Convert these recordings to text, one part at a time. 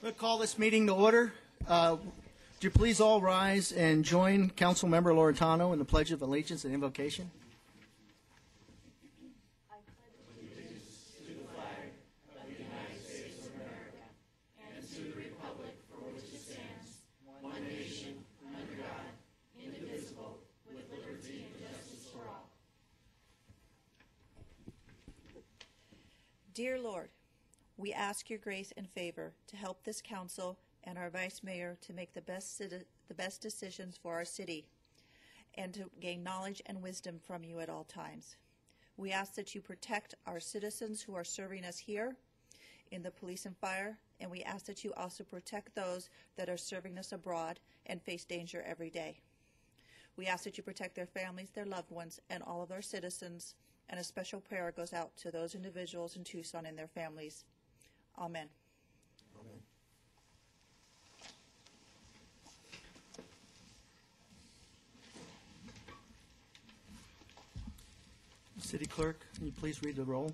We'll call this meeting to order. Would you please all rise and join Councilmember Loretano in the Pledge of Allegiance and Invocation? I pledge allegiance to the flag of the United States of America and to the republic for which it stands, one nation, under God, indivisible, with liberty and justice for all. Dear Lord, we ask your grace and favor to help this council and our vice mayor to make the best decisions for our city and to gain knowledge and wisdom from you at all times. We ask that you protect our citizens who are serving us here in the police and fire, and we ask that you also protect those that are serving us abroad and face danger every day. We ask that you protect their families, their loved ones, and all of our citizens, and a special prayer goes out to those individuals in Tucson and their families. Amen. Amen. City Clerk, can you please read the roll?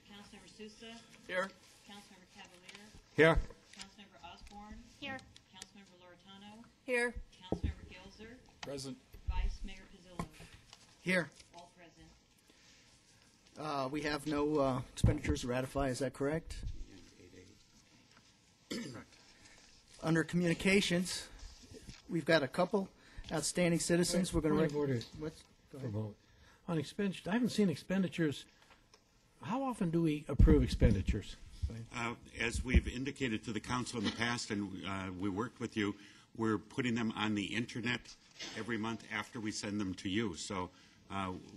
Councilmember Sousa. Here. Councilmember Cavalier. Here. Councilmember Osborne. Here. Councilmember Loretano. Here. Councilmember Gilzer. Present. Vice Mayor Pizzillo. Here. All present. We have no expenditures to ratify, is that correct? Under communications, we've got a couple outstanding citizens. We're going Point of order. What's, go For a ahead. moment. On expenditures, I haven't seen expenditures. How often do we approve expenditures? As we've indicated to the council in the past, and we worked with you, we're putting them on the internet every month after we send them to you. So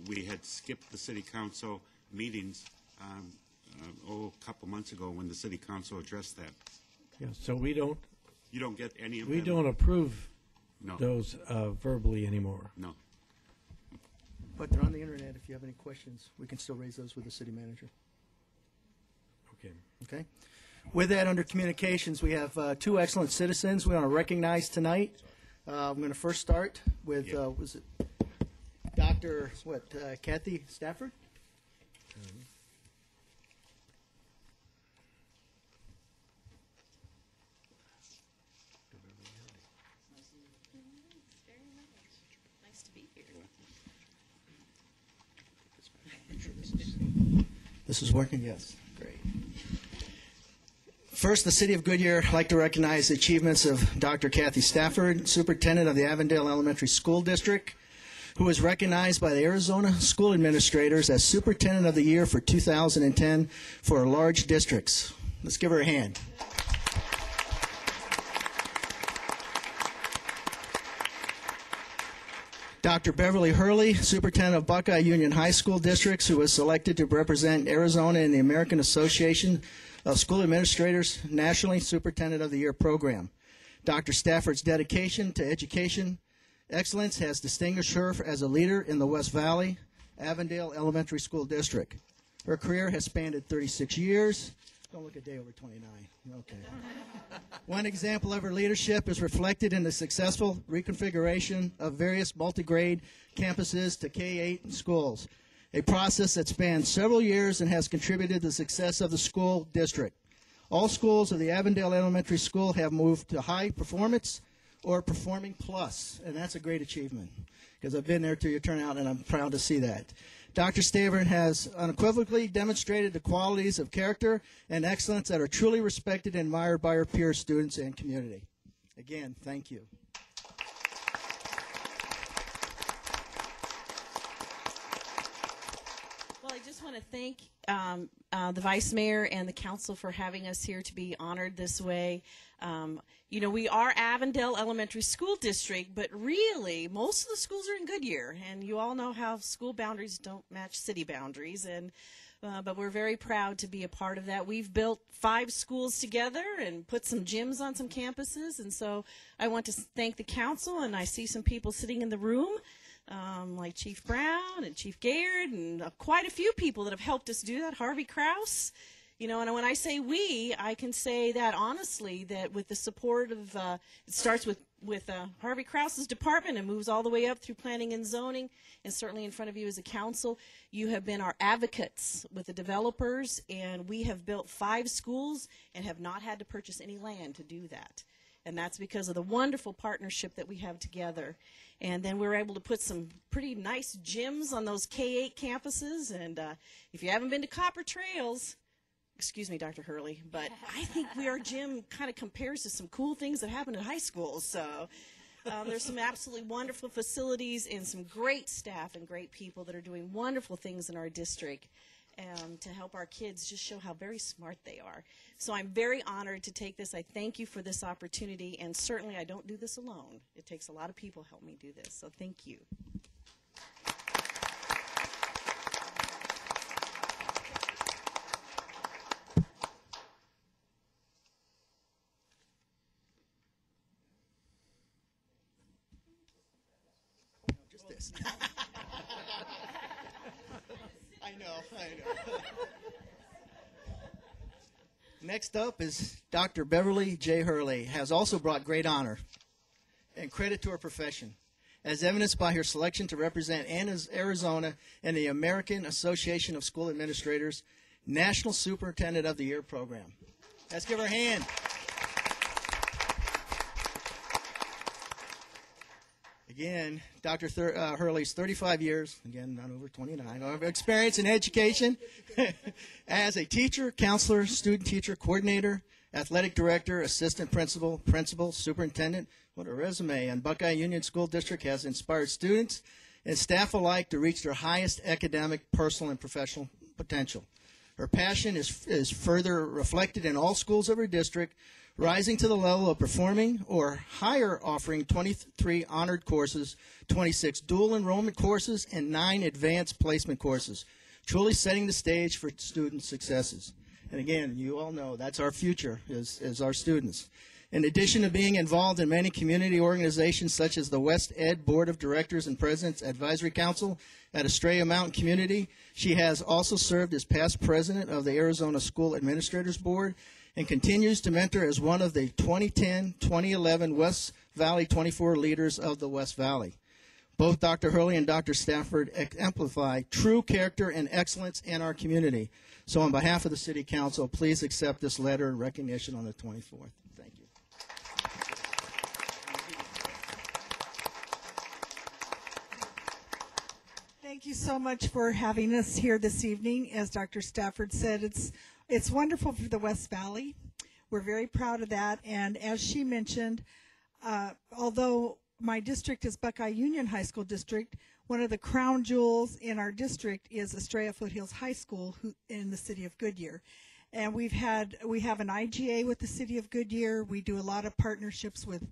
we had skipped the city council meetings a couple months ago when the city council addressed that. Yeah, so we don't You don't get any of we them? don't approve No. those verbally anymore. No. But they're on the internet. If you have any questions, we can still raise those with the city manager. Okay. Okay. With that, under communications, we have two excellent citizens we want to recognize tonight. I'm going to first start with, was it Dr. Kathy Stafford? Very nice. Nice to be here. This is working? Yes. Great. First, the City of Goodyear would like to recognize the achievements of Dr. Kathy Stafford, Superintendent of the Avondale Elementary School District, who was recognized by the Arizona School Administrators as Superintendent of the Year for 2010 for large districts. Let's give her a hand. Dr. Beverly Hurley, Superintendent of Buckeye Union High School Districts, who was selected to represent Arizona in the American Association of School Administrators Nationally Superintendent of the Year program. Dr. Stafford's dedication to education excellence has distinguished her as a leader in the West Valley Avondale Elementary School District. Her career has spanned 36 years. Don't look a day over 29. Okay. One example of her leadership is reflected in the successful reconfiguration of various multi-grade campuses to K-8 schools, a process that spans several years and has contributed to the success of the school district. All schools of the Avondale Elementary School have moved to high performance or performing plus, and that's a great achievement because I've been there to your turnout, and I'm proud to see that. Dr. Stafford has unequivocally demonstrated the qualities of character and excellence that are truly respected and admired by her peer students and community. Again, thank you. Well, I just want to thank the Vice Mayor and the Council for having us here to be honored this way. We are Avondale Elementary School District, but really, most of the schools are in Goodyear, and you all know how school boundaries don't match city boundaries, but we're very proud to be a part of that. We've built 5 schools together and put some gyms on some campuses, and so I want to thank the Council, and I see some people sitting in the room, like Chief Brown and Chief Gayrd and quite a few people that have helped us do that. Harvey Krause, You know, and when I say we, I can say that honestly, that with the support of, it starts with Harvey Krause's department and moves all the way up through planning and zoning, and certainly in front of you as a council. You have been our advocates with the developers, and we have built 5 schools and have not had to purchase any land to do that. And that's because of the wonderful partnership that we have together. And then we were able to put some pretty nice gyms on those K-8 campuses. And if you haven't been to Copper Trails, excuse me, Dr. Hurley, but I think our gym kind of compares to some cool things that happen at high schools. So there's some absolutely wonderful facilities and some great staff and great people that are doing wonderful things in our district to help our kids just show how very smart they are. So I'm very honored to take this. I thank you for this opportunity, and certainly I don't do this alone. It takes a lot of people to help me do this, so thank you. Just this. I know. Next up is Dr. Beverly J. Hurley, has also brought great honor and credit to her profession, as evidenced by her selection to represent Arizona in the American Association of School Administrators National Superintendent of the Year program. Let's give her a hand. Again, Dr. Hurley's 35 years, again, not over 29, of experience in education as a teacher, counselor, student teacher, coordinator, athletic director, assistant principal, superintendent. What a resume. And Buckeye Union School District has inspired students and staff alike to reach their highest academic, personal, and professional potential. Her passion is further reflected in all schools of her district, rising to the level of performing or higher, offering 23 honored courses, 26 dual enrollment courses, and 9 advanced placement courses, truly setting the stage for student successes. And again, you all know that's our future, is our students. In addition to being involved in many community organizations such as the West Ed Board of Directors and Presidents Advisory Council at Estrella Mountain Community, she has also served as past president of the Arizona School Administrators Board and continues to mentor as one of the 2010-2011 West Valley 24 leaders of the West Valley. Both Dr. Hurley and Dr. Stafford exemplify true character and excellence in our community. So on behalf of the City Council, please accept this letter in recognition on the 24th. Thank you. Thank you so much for having us here this evening. As Dr. Stafford said, it's wonderful for the West Valley. We're very proud of that. And as she mentioned, although my district is Buckeye Union High School District, one of the crown jewels in our district is Estrella Foothills High School in the city of Goodyear. And we have an IGA with the city of Goodyear. We do a lot of partnerships with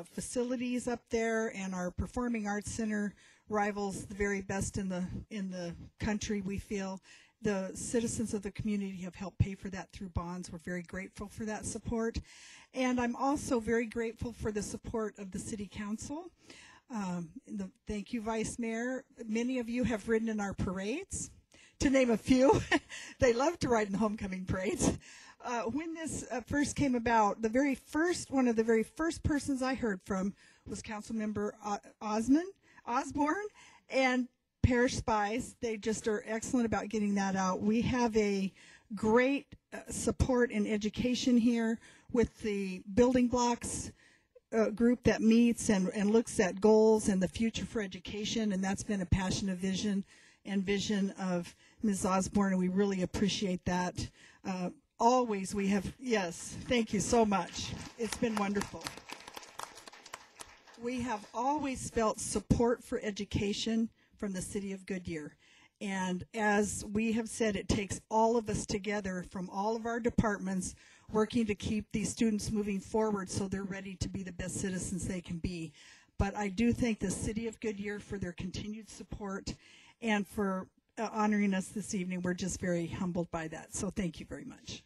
facilities up there, and our Performing Arts Center rivals the very best in the country, we feel. The citizens of the community have helped pay for that through bonds. We're very grateful for that support. And I'm also very grateful for the support of the City Council. Thank you, Vice Mayor. Many of you have ridden in our parades, to name a few. They love to ride in homecoming parades. When this first came about, one of the very first persons I heard from was Councilmember Osborne and Parish Spies. They just are excellent about getting that out. We have a great support in education here with the building blocks group that meets and looks at goals and the future for education, and that's been a passion of vision of Ms. Osborne, and we really appreciate that. Always we have, yes, thank you so much. It's been wonderful. We have always felt support for education from the city of Goodyear. And as we have said, it takes all of us together from all of our departments working to keep these students moving forward so they're ready to be the best citizens they can be. But I do thank the city of Goodyear for their continued support and for honoring us this evening. We're just very humbled by that. So thank you very much.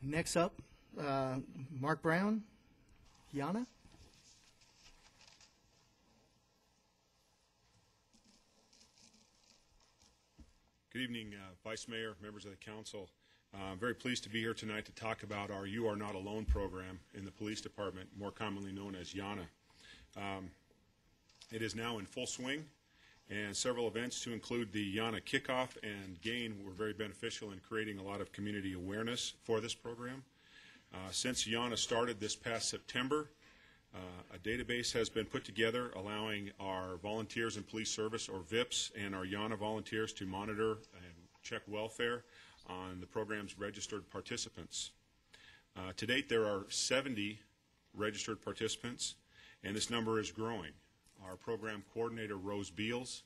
Next up, Mark Brown, Yana. Good evening, Vice Mayor, members of the council. I'm very pleased to be here tonight to talk about our You Are Not Alone program in the police department, more commonly known as YANA. It is now in full swing, and several events to include the YANA kickoff and gain were very beneficial in creating a lot of community awareness for this program. Since YANA started this past September, a database has been put together allowing our volunteers in police service, or VIPs, and our YANA volunteers to monitor and check welfare on the program's registered participants. To date, there are 70 registered participants, and this number is growing. Our program coordinator, Rose Beals,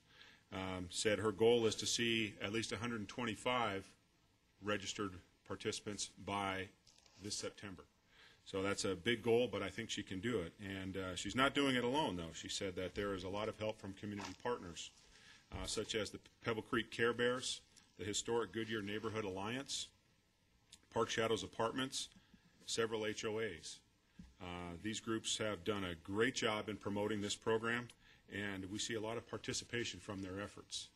said her goal is to see at least 125 registered participants by this September. So that's a big goal, but I think she can do it. And she's not doing it alone, though. She said that there is a lot of help from community partners, such as the Pebble Creek Care Bears, the historic Goodyear Neighborhood Alliance, Park Shadows Apartments, several HOAs. These groups have done a great job in promoting this program, and we see a lot of participation from their efforts.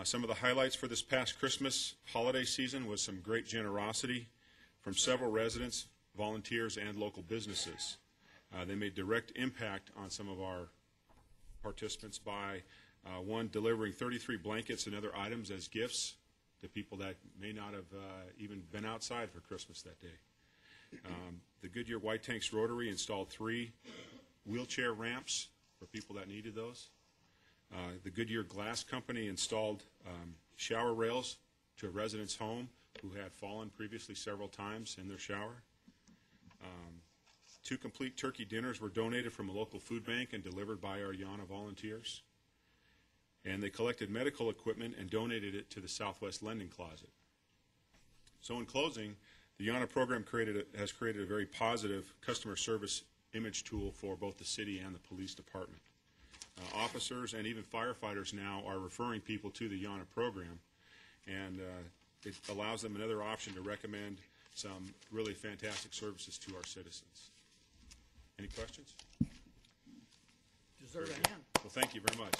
Some of the highlights for this past Christmas holiday season was some great generosity from several residents, volunteers, and local businesses. They made direct impact on some of our participants by one delivering 33 blankets and other items as gifts to people that may not have even been outside for Christmas that day. The Goodyear White Tanks Rotary installed 3 wheelchair ramps for people that needed those. The Goodyear Glass Company installed shower rails to a resident's home who had fallen previously several times in their shower. 2 complete turkey dinners were donated from a local food bank and delivered by our YANA volunteers. And they collected medical equipment and donated it to the Southwest Lending Closet. So in closing, the YANA program has created a very positive customer service image tool for both the city and the police department. Officers and even firefighters now are referring people to the YANA program, and it allows them another option to recommend some really fantastic services to our citizens. Any questions? Deserve a hand. Well, thank you very much.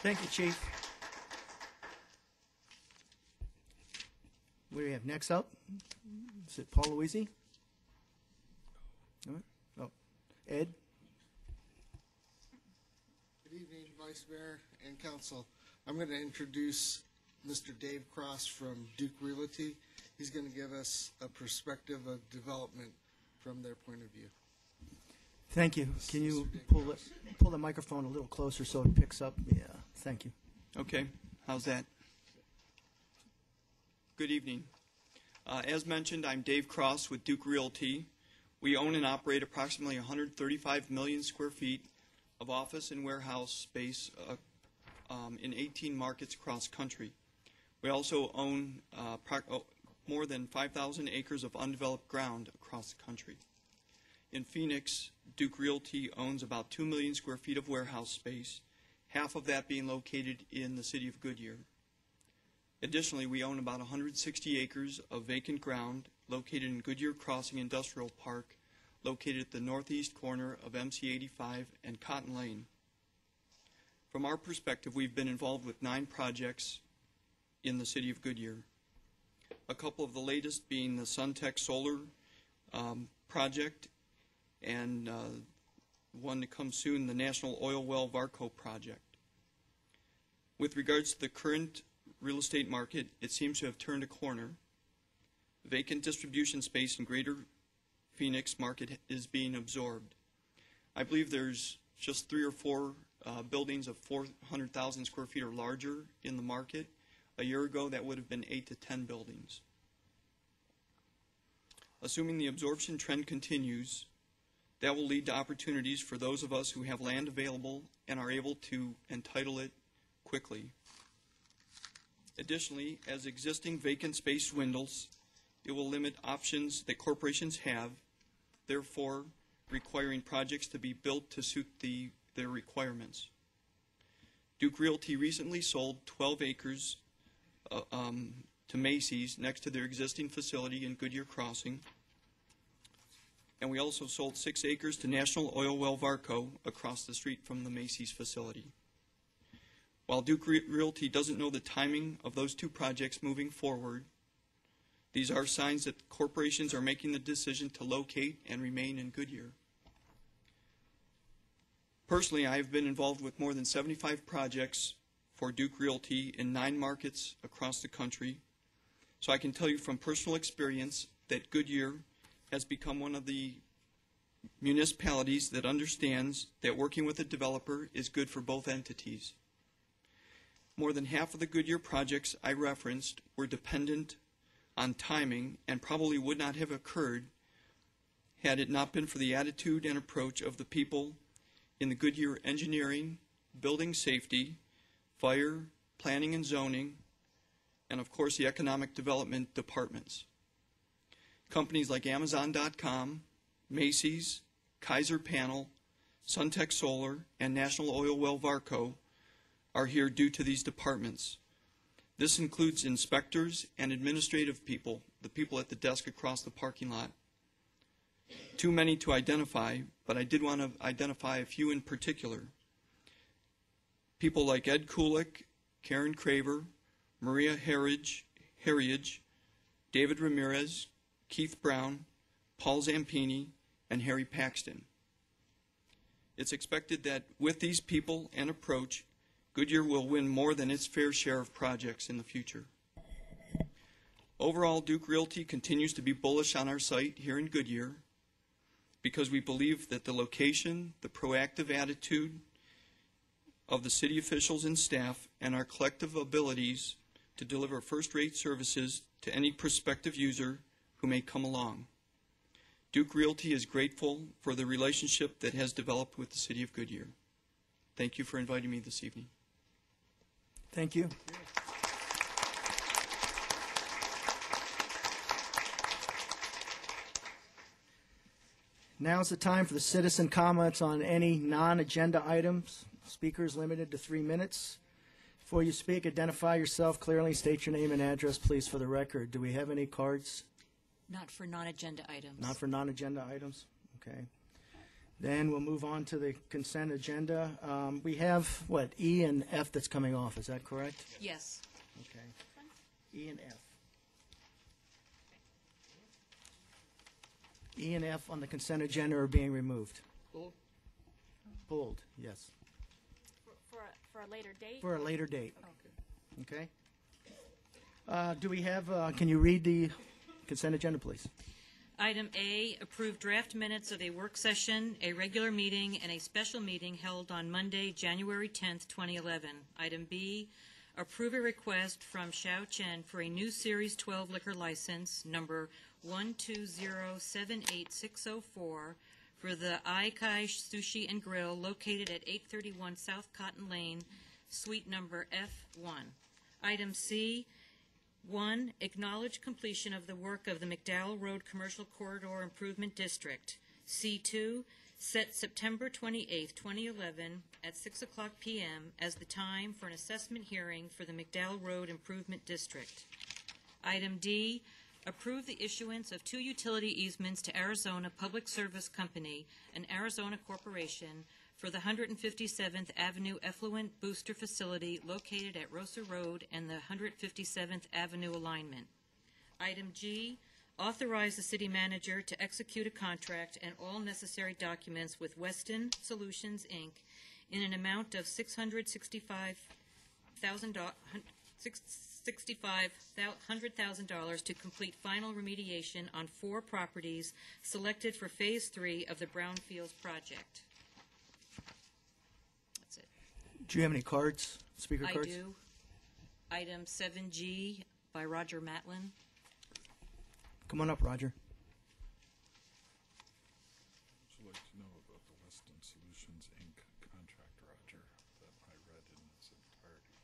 Thank you, Chief. What do we have next up? Is it Paul Louisi? Oh, Ed? Good evening, Vice Mayor and Council. I'm going to introduce Mr. Dave Cross from Duke Realty. He's going to give us a perspective of development from their point of view. Thank you. Can you pull the microphone a little closer so it picks up? Yeah, thank you. Okay, how's that? Good evening. As mentioned, I'm Dave Cross with Duke Realty. We own and operate approximately 135 million square feet of office and warehouse space in 18 markets across country. We also own more than 5,000 acres of undeveloped ground across the country. In Phoenix, Duke Realty owns about 2 million square feet of warehouse space, half of that being located in the city of Goodyear. Additionally, we own about 160 acres of vacant ground located in Goodyear Crossing Industrial Park, located at the northeast corner of MC 85 and Cotton Lane. From our perspective, we've been involved with 9 projects in the city of Goodyear. A couple of the latest being the SunTech Solar project, and one to come soon, the National Oil Well Varco project. With regards to the current real estate market, it seems to have turned a corner. Vacant distribution space in greater Phoenix market is being absorbed. I believe there's just 3 or 4 buildings of 400,000 square feet or larger in the market. A year ago, that would have been 8 to 10 buildings. Assuming the absorption trend continues, that will lead to opportunities for those of us who have land available and are able to entitle it quickly. Additionally, as existing vacant space dwindles, it will limit options that corporations have, therefore requiring projects to be built to suit their requirements. Duke Realty recently sold 12 acres to Macy's next to their existing facility in Goodyear Crossing. And we also sold 6 acres to National Oil Well Varco across the street from the Macy's facility. While Duke Realty doesn't know the timing of those 2 projects moving forward, these are signs that corporations are making the decision to locate and remain in Goodyear. Personally, I have been involved with more than 75 projects for Duke Realty in 9 markets across the country, so I can tell you from personal experience that Goodyear has become one of the municipalities that understands that working with a developer is good for both entities. More than half of the Goodyear projects I referenced were dependent on timing and probably would not have occurred had it not been for the attitude and approach of the people in the Goodyear engineering, building safety, fire, planning and zoning, and of course the economic development departments. Companies like Amazon.com, Macy's, Kaiser Panel, Suntech Solar, and National Oil Well Varco are here due to these departments. This includes inspectors and administrative people, the people at the desk across the parking lot. Too many to identify, but I did want to identify a few in particular. People like Ed Kulik, Karen Craver, Maria Heriage, David Ramirez, Keith Brown, Paul Zampini, and Harry Paxton. It's expected that with these people and approach, Goodyear will win more than its fair share of projects in the future. Overall, Duke Realty continues to be bullish on our site here in Goodyear because we believe that the location, the proactive attitude of the city officials and staff, and our collective abilities to deliver first-rate services to any prospective user who may come along. Duke Realty is grateful for the relationship that has developed with the city of Goodyear. Thank you for inviting me this evening. Thank you. Now is the time for the citizen comments on any non-agenda items. Speakers limited to 3 minutes. Before you speak, identify yourself clearly, state your name and address, please, for the record. Do we have any cards? Not for non-agenda items. Not for non-agenda items? Okay. Then we'll move on to the consent agenda. We have, what, E and F that's coming off, is that correct? Yes. Okay. E and F. E and F on the consent agenda are being removed. Pulled? Pulled, yes. For a later date? For a later date. Okay. Do we have, can you read the consent agenda, please? Item A, approve draft minutes of a work session, a regular meeting, and a special meeting held on Monday, January 10th, 2011. Item B, approve a request from Xiao Chen for a new Series 12 liquor license, number 1207864, for the Aikai Sushi and Grill located at 831 South Cotton Lane, suite number F1. Item C, 1. Acknowledge completion of the work of the McDowell Road Commercial Corridor Improvement District. C2. Set September 28, 2011 at 6 o'clock p.m. as the time for an assessment hearing for the McDowell Road Improvement District. Item D. Approve the issuance of 2 utility easements to Arizona Public Service Company, an Arizona corporation, for the 157th Avenue Effluent Booster Facility located at Rosa Road and the 157th Avenue alignment. Item G, authorize the city manager to execute a contract and all necessary documents with Weston Solutions, Inc. in an amount of $665,000 to complete final remediation on 4 properties selected for Phase 3 of the Brownfields project. Do you have any cards, speaker cards? I do. Item 7G by Roger Matlin. Come on up, Roger. Would you like to know about the Weston Solutions, Inc. contract, Roger, that I read in its entirety?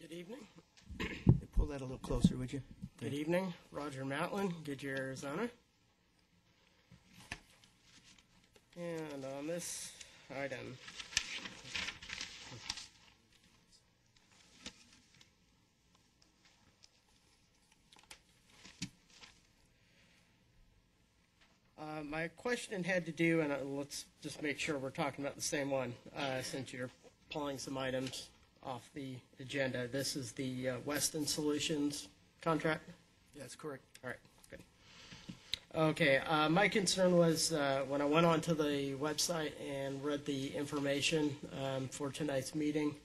Good evening. Pull that a little closer, would you? Good evening. Roger Matlin, Goodyear, Arizona. And on this item, my question had to do, and let's just make sure we're talking about the same one, since you're pulling some items off the agenda. This is the Weston Solutions contract? That's correct. All right, good. Okay, my concern was when I went onto the website and read the information for tonight's meeting,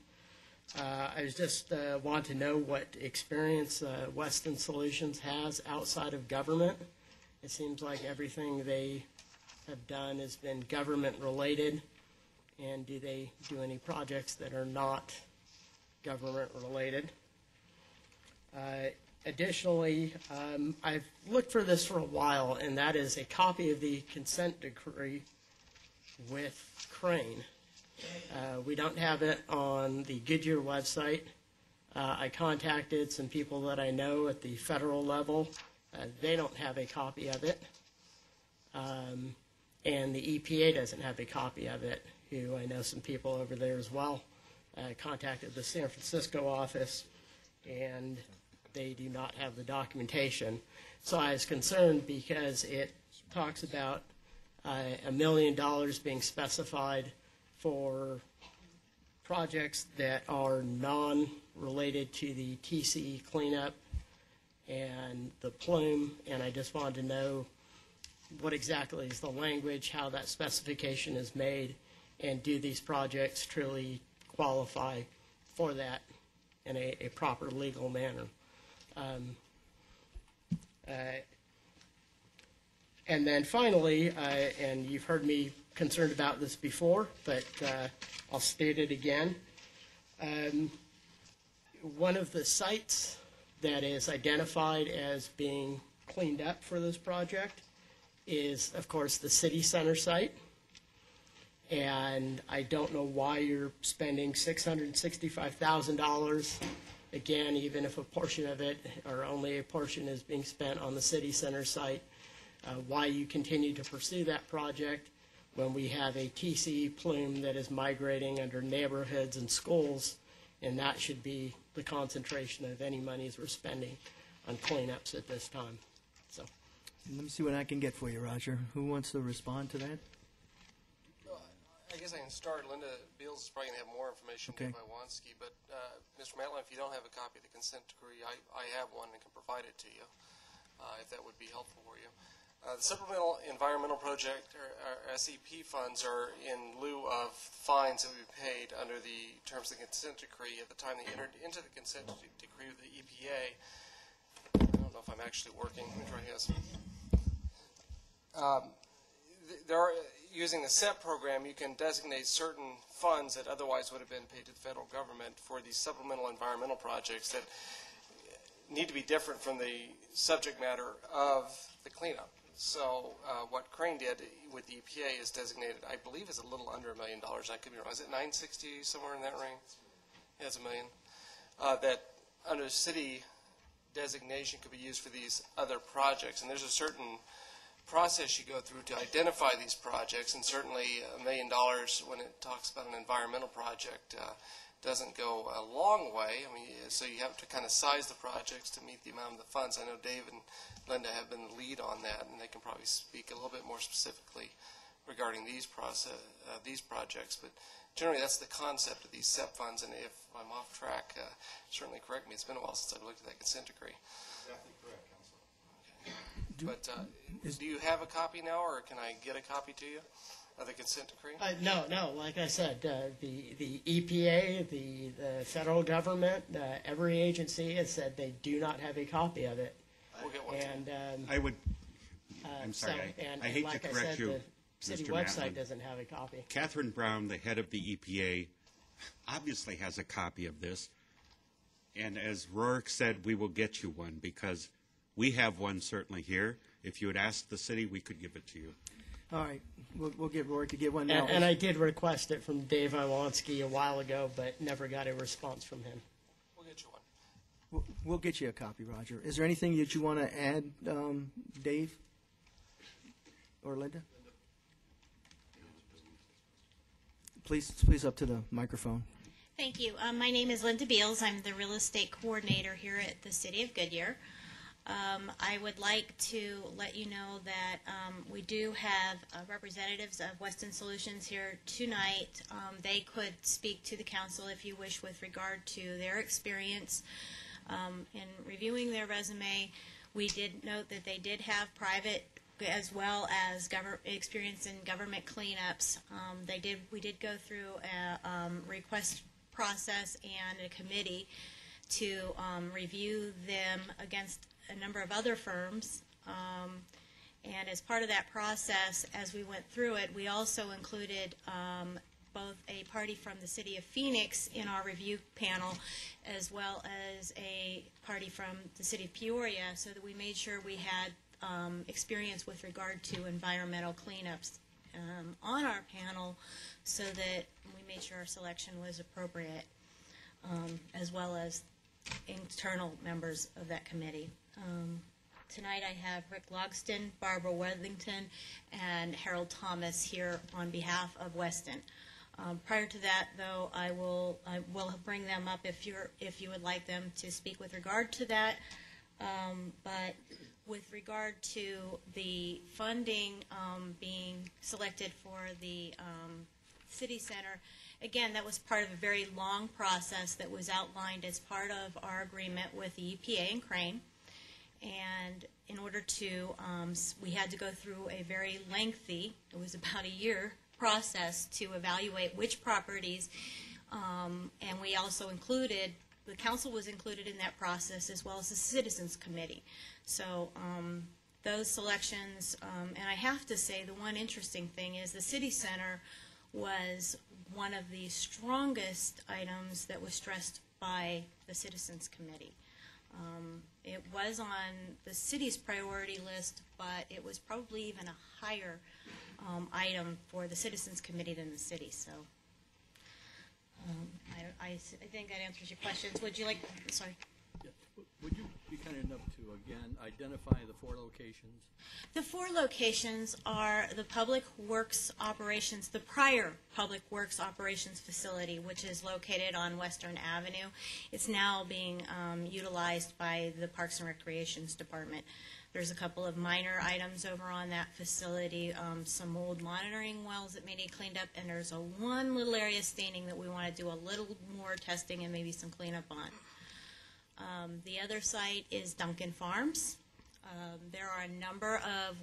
I was just want to know what experience Weston Solutions has outside of government. It seems like everything they have done has been government related, and do they do any projects that are not government related? Additionally, I've looked for this for a while, and that is a copy of the consent decree with Crane. We don't have it on the Goodyear website. I contacted some people that I know at the federal level. They don't have a copy of it. And the EPA doesn't have a copy of it, who I know some people over there as well. I contacted the San Francisco office, and they do not have the documentation. So I was concerned because it talks about $1 million being specified for projects that are non-related to the TCE cleanup and the plume, and I just wanted to know what exactly is the language, how that specification is made, and do these projects truly qualify for that in a proper legal manner. And then finally, and you've heard me concerned about this before, but I'll state it again. One of the sites that is identified as being cleaned up for this project is, of course, the city center site. And I don't know why you're spending $665,000. Again, even if a portion of it, or only a portion, is being spent on the city center site, why you continue to pursue that project when we have a TCE plume that is migrating under neighborhoods and schools, and that should be the concentration of any monies we're spending on cleanups at this time. So, Let me see what I can get for you, Roger. Who wants to respond to that? I guess I can start. Linda Beals is probably going to have more information than Iwanski, but Mr. Matlin, if you don't have a copy of the consent decree, I have one and can provide it to you, if that would be helpful for you. The Supplemental Environmental Project, or SEP funds, are in lieu of fines that we paid under the terms of the consent decree at the time they entered into the consent decree with the EPA. I don't know if I'm actually working. Let me try this. Using the SEP program, you can designate certain funds that otherwise would have been paid to the federal government for these supplemental environmental projects that need to be different from the subject matter of the cleanup. So what Crane did with the EPA is designated, I believe, is a little under $1 million. I could be wrong. Is it 960, somewhere in that range? Yeah, it's $1 million. That under city designation could be used for these other projects. And there's a certain process you go through to identify these projects, and certainly $1 million when it talks about an environmental project doesn't go a long way. I mean, so you have to kind of size the projects to meet the amount of the funds. I know Dave and Linda have been the lead on that, and they can probably speak a little bit more specifically regarding these projects. But generally, that's the concept of these SEP funds, and if I'm off track, certainly correct me. It's been a while since I've looked at that consent decree. Exactly correct, Council. Okay. But do you have a copy now, or can I get a copy to you of the consent decree? No. Like I said, the EPA, the federal government, every agency has said they do not have a copy of it. We'll get one. And I would. I'm sorry. I hate like to correct I said, you, the city Mr. website Matlin. doesn't have a copy. Catherine Brown, the head of the EPA, obviously has a copy of this. And as Rourke said, we will get you one because we have one certainly here. If you had asked the city, we could give it to you. All right. We'll get Rourke to get one now. And I did request it from Dave Iwanski a while ago, but never got a response from him. We'll get you one. We'll get you a copy, Roger. Is there anything that you want to add, Dave or Linda? Please up to the microphone. Thank you. My name is Linda Beals. I'm the real estate coordinator here at the City of Goodyear. I would like to let you know that we do have representatives of Weston Solutions here tonight. They could speak to the council if you wish with regard to their experience in reviewing their resume. We did note that they did have private as well as experience in government cleanups. We did go through a request process and a committee to review them against a number of other firms. And as part of that process, as we went through it, we also included both a party from the City of Phoenix in our review panel, as well as a party from the City of Peoria, so that we made sure we had experience with regard to environmental cleanups on our panel, so that we made sure our selection was appropriate, as well as internal members of that committee. Tonight I have Rick Logston, Barbara Worthington, and Harold Thomas here on behalf of Weston. Prior to that, though, I will bring them up if you would like them to speak with regard to that. But with regard to the funding being selected for the City Center, again, that was part of a very long process that was outlined as part of our agreement with the EPA and Crane. And in order to, we had to go through a very lengthy, it was about a year process to evaluate which properties, and we also included, the council was included in that process, as well as the Citizens Committee. So those selections, and I have to say the one interesting thing is the City Center was one of the strongest items that was stressed by the Citizens Committee. It was on the city's priority list, but it was probably even a higher item for the Citizens Committee than the city. So I think that answers your questions. Would you like, sorry. Yes. Would you be kind enough to, again, identify the 4 locations? The 4 locations are the Public Works Operations, the prior Public Works Operations facility, which is located on Western Avenue. It's now being utilized by the Parks and Recreations Department. There's a couple of minor items over on that facility, some old monitoring wells that may need cleaned up, and there's one little area staining that we want to do a little more testing and maybe some cleanup on. The other site is Duncan Farms. There are a number of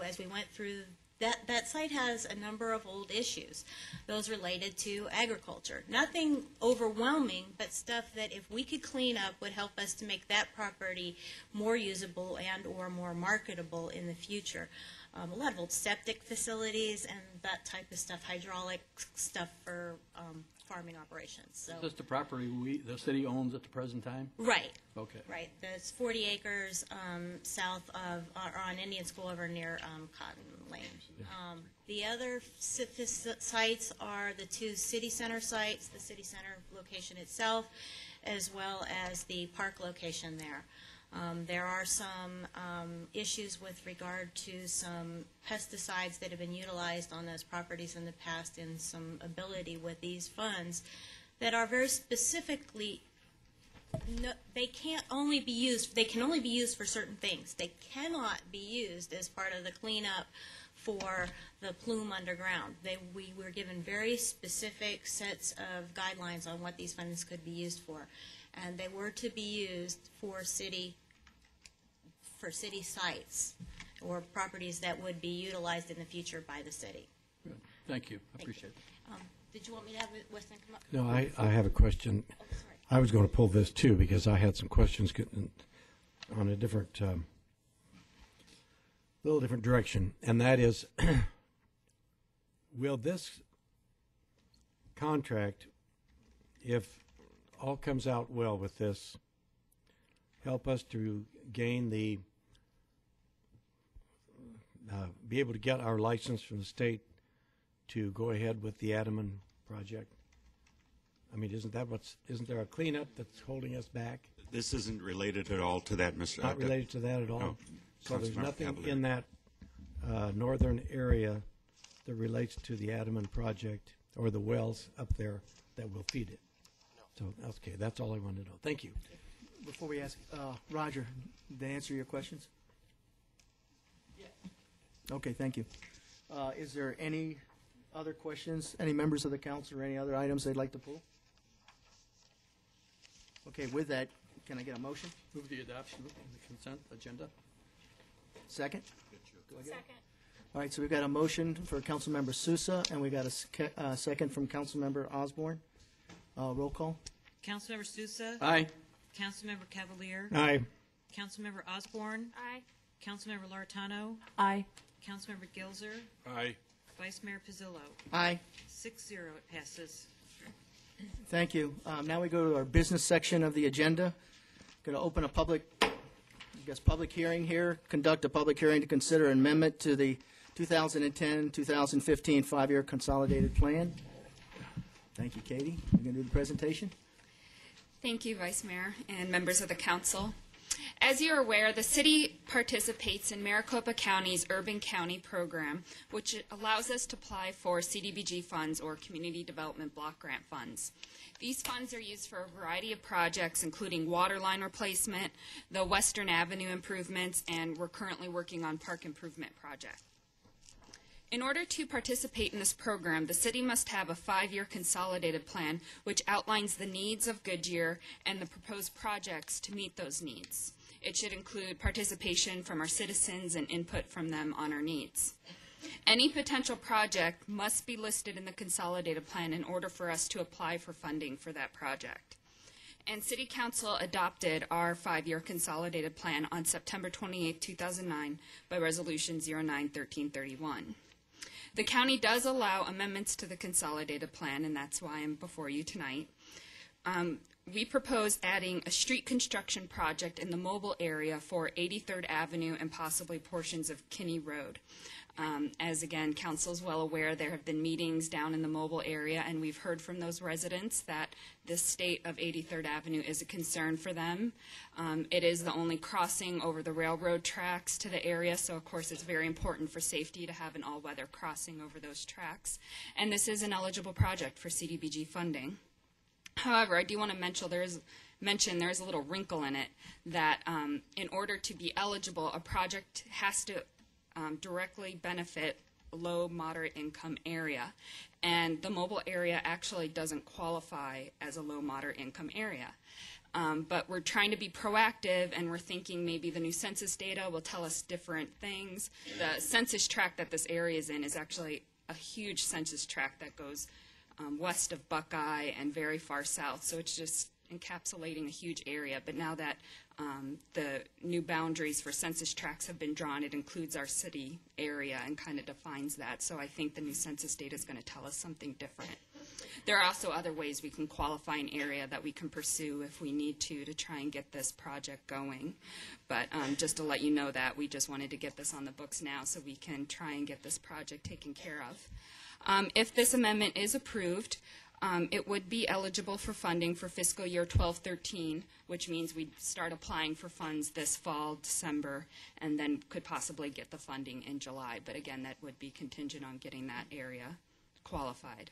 as we went through, that site has a number of old issues, those related to agriculture. Nothing overwhelming, but stuff that if we could clean up would help us to make that property more usable and or more marketable in the future. A lot of old septic facilities and that type of stuff, hydraulic stuff for farming operations. So is this the property the city owns at the present time? Right. Okay. Right. There's 40 acres south of, or on Indian School over near Cotton Lane. The other sites are the 2 city center sites, the city center location itself, as well as the park location there. There are some issues with regard to some pesticides that have been utilized on those properties in the past, and some ability with these funds that are very specifically, they can only be used for certain things. They cannot be used as part of the cleanup for the plume underground. We were given very specific sets of guidelines on what these funds could be used for, and they were to be used for city sites or properties that would be utilized in the future by the city. Good. Thank you. I appreciate it. Did you want me to have Weston come up? No, I have a question. Oh, sorry. I was going to pull this too because I had some questions on a different, little different direction, and that is, will this contract, if all comes out well with this, help us to gain the be able to get our license from the state to go ahead with the Adaman project? I mean, isn't there a cleanup that's holding us back? This isn't related at all to that, Mr. Not related to that at all? No. So there's nothing Cavalier. in that northern area that relates to the Adaman project or the wells up there that will feed it. So, okay, that's all I wanted to know. Thank you. Before we ask, Roger, did they answer your questions? Okay, thank you. Is there any other questions? Any members of the council or any other items they'd like to pull? Okay, with that, can I get a motion? Move the adoption of the consent agenda. Second? Second. All right, so we've got a motion for Councilmember Sousa, and we got a second from Councilmember Osborne. Roll call. Councilmember Sousa. Aye. Councilmember Cavalier. Aye. Councilmember Osborne. Aye. Councilmember Laritano. Aye. Councilmember Gilzer. Aye. Vice Mayor Pizzillo. Aye. 6-0, it passes. Thank you. Now we go to our business section of the agenda. Going to open a public hearing here, conduct a public hearing to consider an amendment to the 2010-2015 5-year consolidated plan. Thank you, Katie. You're going to do the presentation? Thank you, Vice Mayor and members of the council. As you're aware, the city participates in Maricopa County's Urban County program, which allows us to apply for CDBG funds or Community Development Block Grant funds. These funds are used for a variety of projects, including water line replacement, the Western Avenue improvements, and we're currently working on park improvement project. In order to participate in this program, the city must have a 5-year consolidated plan which outlines the needs of Goodyear and the proposed projects to meet those needs. It should include participation from our citizens and input from them on our needs. Any potential project must be listed in the consolidated plan in order for us to apply for funding for that project. And City Council adopted our 5-year consolidated plan on September 28, 2009 by Resolution 09-1331. The county does allow amendments to the consolidated plan, and that's why I'm before you tonight. We propose adding a street construction project in the mobile area for 83rd Avenue and possibly portions of Kinney Road. As again, council is well aware, there have been meetings down in the mobile area, and we've heard from those residents that the state of 83rd Avenue is a concern for them. It is the only crossing over the railroad tracks to the area, so of course it's very important for safety to have an all-weather crossing over those tracks. And this is an eligible project for CDBG funding. However, I do want to mention there's a little wrinkle in it that in order to be eligible, a project has to directly benefit a low, moderate income area. And the mobile area actually doesn't qualify as a low, moderate income area. But we're trying to be proactive, and we're thinking maybe the new census data will tell us different things. The census tract that this area is in is actually a huge census tract that goes west of Buckeye and very far south. So it's just encapsulating a huge area. But now that the new boundaries for census tracts have been drawn, it includes our city area and kind of defines that. So I think the new census data is going to tell us something different. There are also other ways we can qualify an area that we can pursue if we need to try and get this project going. But just to let you know that, we just wanted to get this on the books now so we can try and get this project taken care of. If this amendment is approved, it would be eligible for funding for fiscal year 12-13, which means we'd start applying for funds this fall, December, and then could possibly get the funding in July. But again, that would be contingent on getting that area qualified.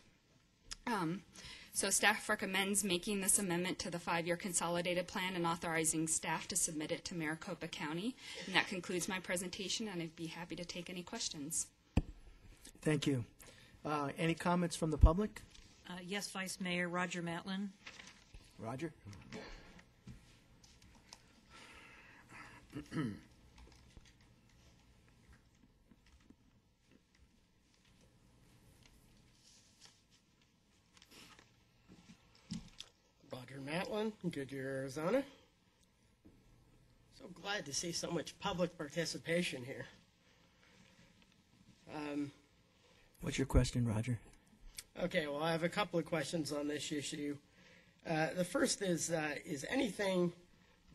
So staff recommends making this amendment to the 5-year consolidated plan and authorizing staff to submit it to Maricopa County. And that concludes my presentation, and I'd be happy to take any questions. Thank you. Any comments from the public? Yes, Vice Mayor. Roger Matlin. Roger. Roger Matlin, Goodyear, Arizona. So glad to see so much public participation here. What's your question, Roger? Okay, well, I have a couple of questions on this issue. The first is anything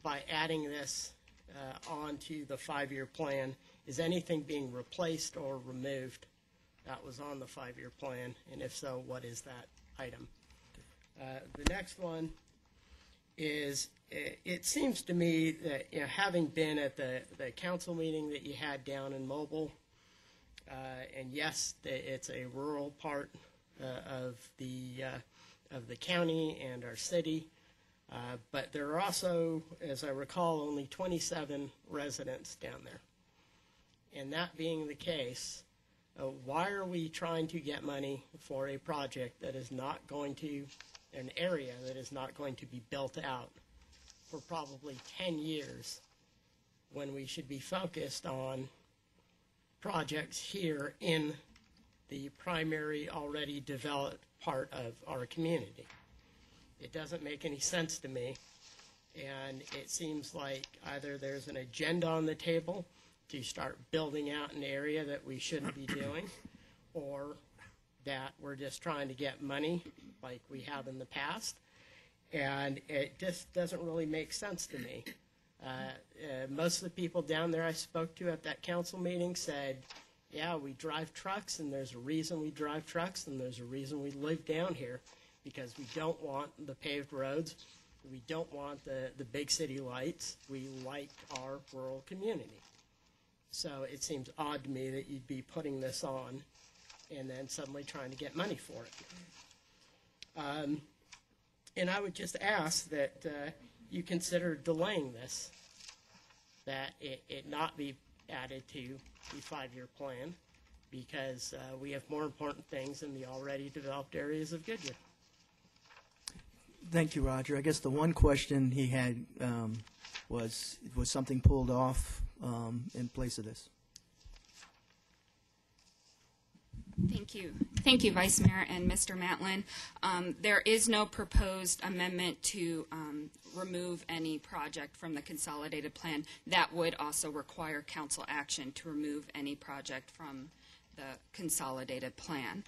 by adding this onto the 5-year plan, is anything being replaced or removed that was on the 5-year plan? And if so, what is that item? The next one is, it seems to me that, having been at the council meeting that you had down in Mobile, and yes, it's a rural part of the county and our city. But there are also, as I recall, only 27 residents down there. And that being the case, why are we trying to get money for a project that is not going to, an area that is not going to be built out for probably 10 years when we should be focused on projects here in the primary already developed part of our community? It doesn't make any sense to me, and it seems like either there's an agenda on the table to start building out an area that we shouldn't be doing, or that we're just trying to get money like we have in the past, and it just doesn't really make sense to me. Most of the people down there I spoke to at that council meeting said, yeah, we drive trucks, and there's a reason we drive trucks, and there's a reason we live down here, because we don't want the paved roads, we don't want the big city lights, we like our rural community. So it seems odd to me that you'd be putting this on and then suddenly trying to get money for it. And I would just ask that you consider delaying this, that it not be added to the 5-year plan, because we have more important things in the already developed areas of Goodyear. Thank you, Roger. I guess the one question he had was something pulled off in place of this? Thank you. Thank you, Vice Mayor and Mr. Matlin. There is no proposed amendment to remove any project from the consolidated plan. That would also require council action to remove any project from the consolidated plan.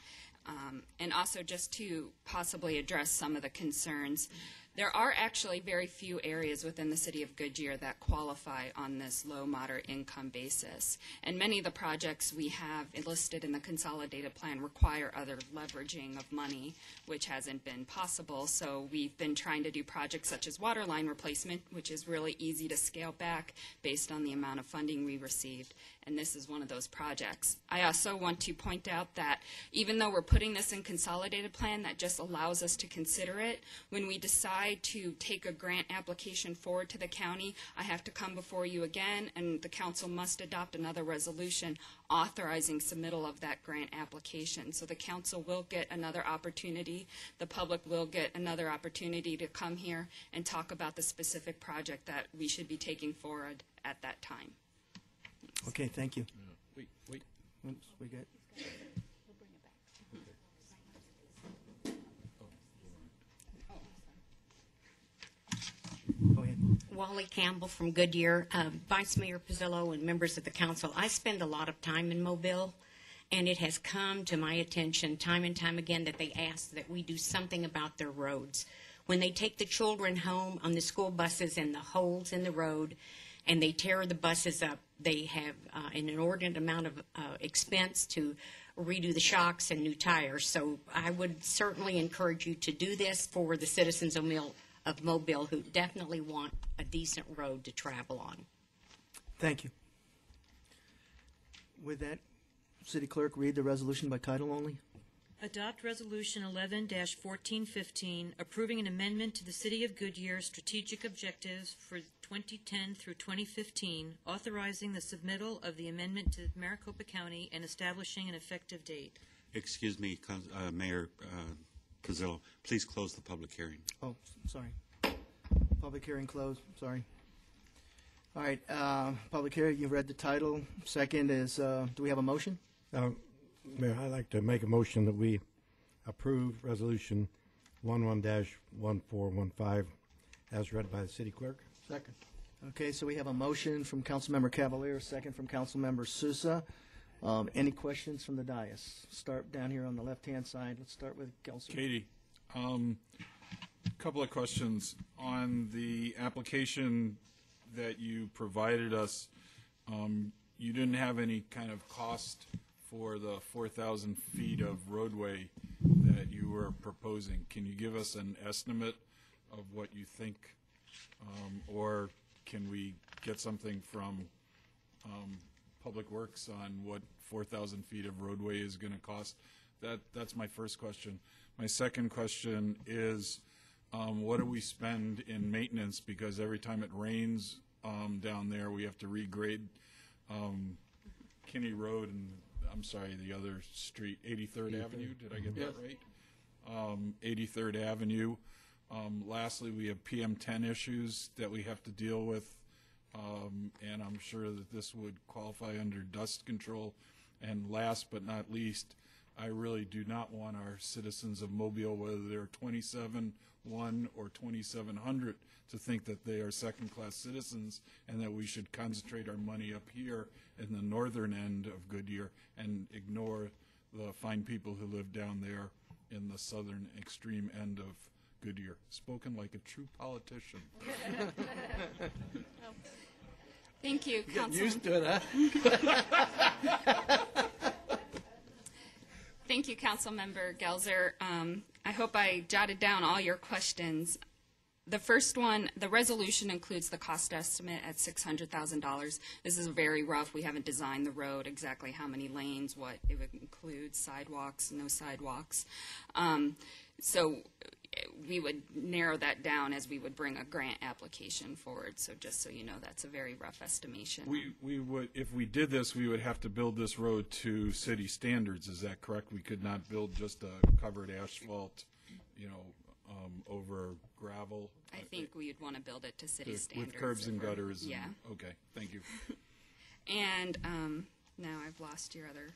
And also, just to possibly address some of the concerns, there are actually very few areas within the city of Goodyear that qualify on this low moderate income basis. And many of the projects we have listed in the consolidated plan require other leveraging of money, which hasn't been possible. So we've been trying to do projects such as water line replacement, which is really easy to scale back based on the amount of funding we received. And this is one of those projects. I also want to point out that even though we're putting this in consolidated plan, that just allows us to consider it. When we decide to take a grant application forward to the county, I have to come before you again, and the council must adopt another resolution authorizing submittal of that grant application. So the council will get another opportunity, the public will get another opportunity to come here and talk about the specific project that we should be taking forward at that time. Okay, thank you. Wait. Oops, we got. Go ahead. Wally Campbell from Goodyear, Vice Mayor Pizzillo and members of the council. I spend a lot of time in Mobile, and it has come to my attention time and time again that they ask that we do something about their roads. When they take the children home on the school buses and the holes in the road, and they tear the buses up, they have an inordinate amount of expense to redo the shocks and new tires. So I would certainly encourage you to do this for the citizens of Mobile who definitely want a decent road to travel on. Thank you. With that, City Clerk, read the resolution by title only. Adopt Resolution 11-1415, approving an amendment to the City of Goodyear strategic objectives for 2010 through 2015, authorizing the submittal of the amendment to Maricopa County and establishing an effective date. Excuse me, Mayor Pizzillo, please close the public hearing. Oh, sorry. Public hearing closed. Sorry. All right. Public hearing, you've read the title. Second is, do we have a motion? Mayor, I'd like to make a motion that we approve Resolution 11-1415 as read by the City Clerk. Second. Okay, so we have a motion from Councilmember Cavalier, second from Councilmember Sousa. Any questions from the dais? Start down here on the left-hand side. Let's start with Councilor. Katie, a couple of questions. On the application that you provided us, you didn't have any kind of cost for the 4,000 feet of roadway that you were proposing. Can you give us an estimate of what you think, or can we get something from Public Works on what 4,000 feet of roadway is going to cost? That's my first question. My second question is, what do we spend in maintenance? Because every time it rains down there, we have to regrade Kinney Road and, I'm sorry, the other street, 83rd Avenue. Did I get that right? 83rd Avenue. Lastly, we have PM10 issues that we have to deal with, and I'm sure that this would qualify under dust control. And last but not least, I really do not want our citizens of Mobile, whether they're 27-1 or 2700, to think that they are second-class citizens and that we should concentrate our money up here in the northern end of Goodyear and ignore the fine people who live down there in the southern extreme end of Goodyear. Spoken like a true politician. Thank you, Getting used to it, Thank you, Councilmember Gelzer. I hope I jotted down all your questions. The first one, the resolution includes the cost estimate at $600,000. This is very rough. We haven't designed the road, exactly how many lanes, what it would include, sidewalks, no sidewalks. So we would narrow that down as we would bring a grant application forward. So just so you know, that's a very rough estimation. We would, if we did this, we would have to build this road to city standards. Is that correct? We could not build just a covered asphalt, over gravel. I think we'd want to build it to city standards. With curbs and gutters. Yeah. Okay, thank you. And now I've lost your other.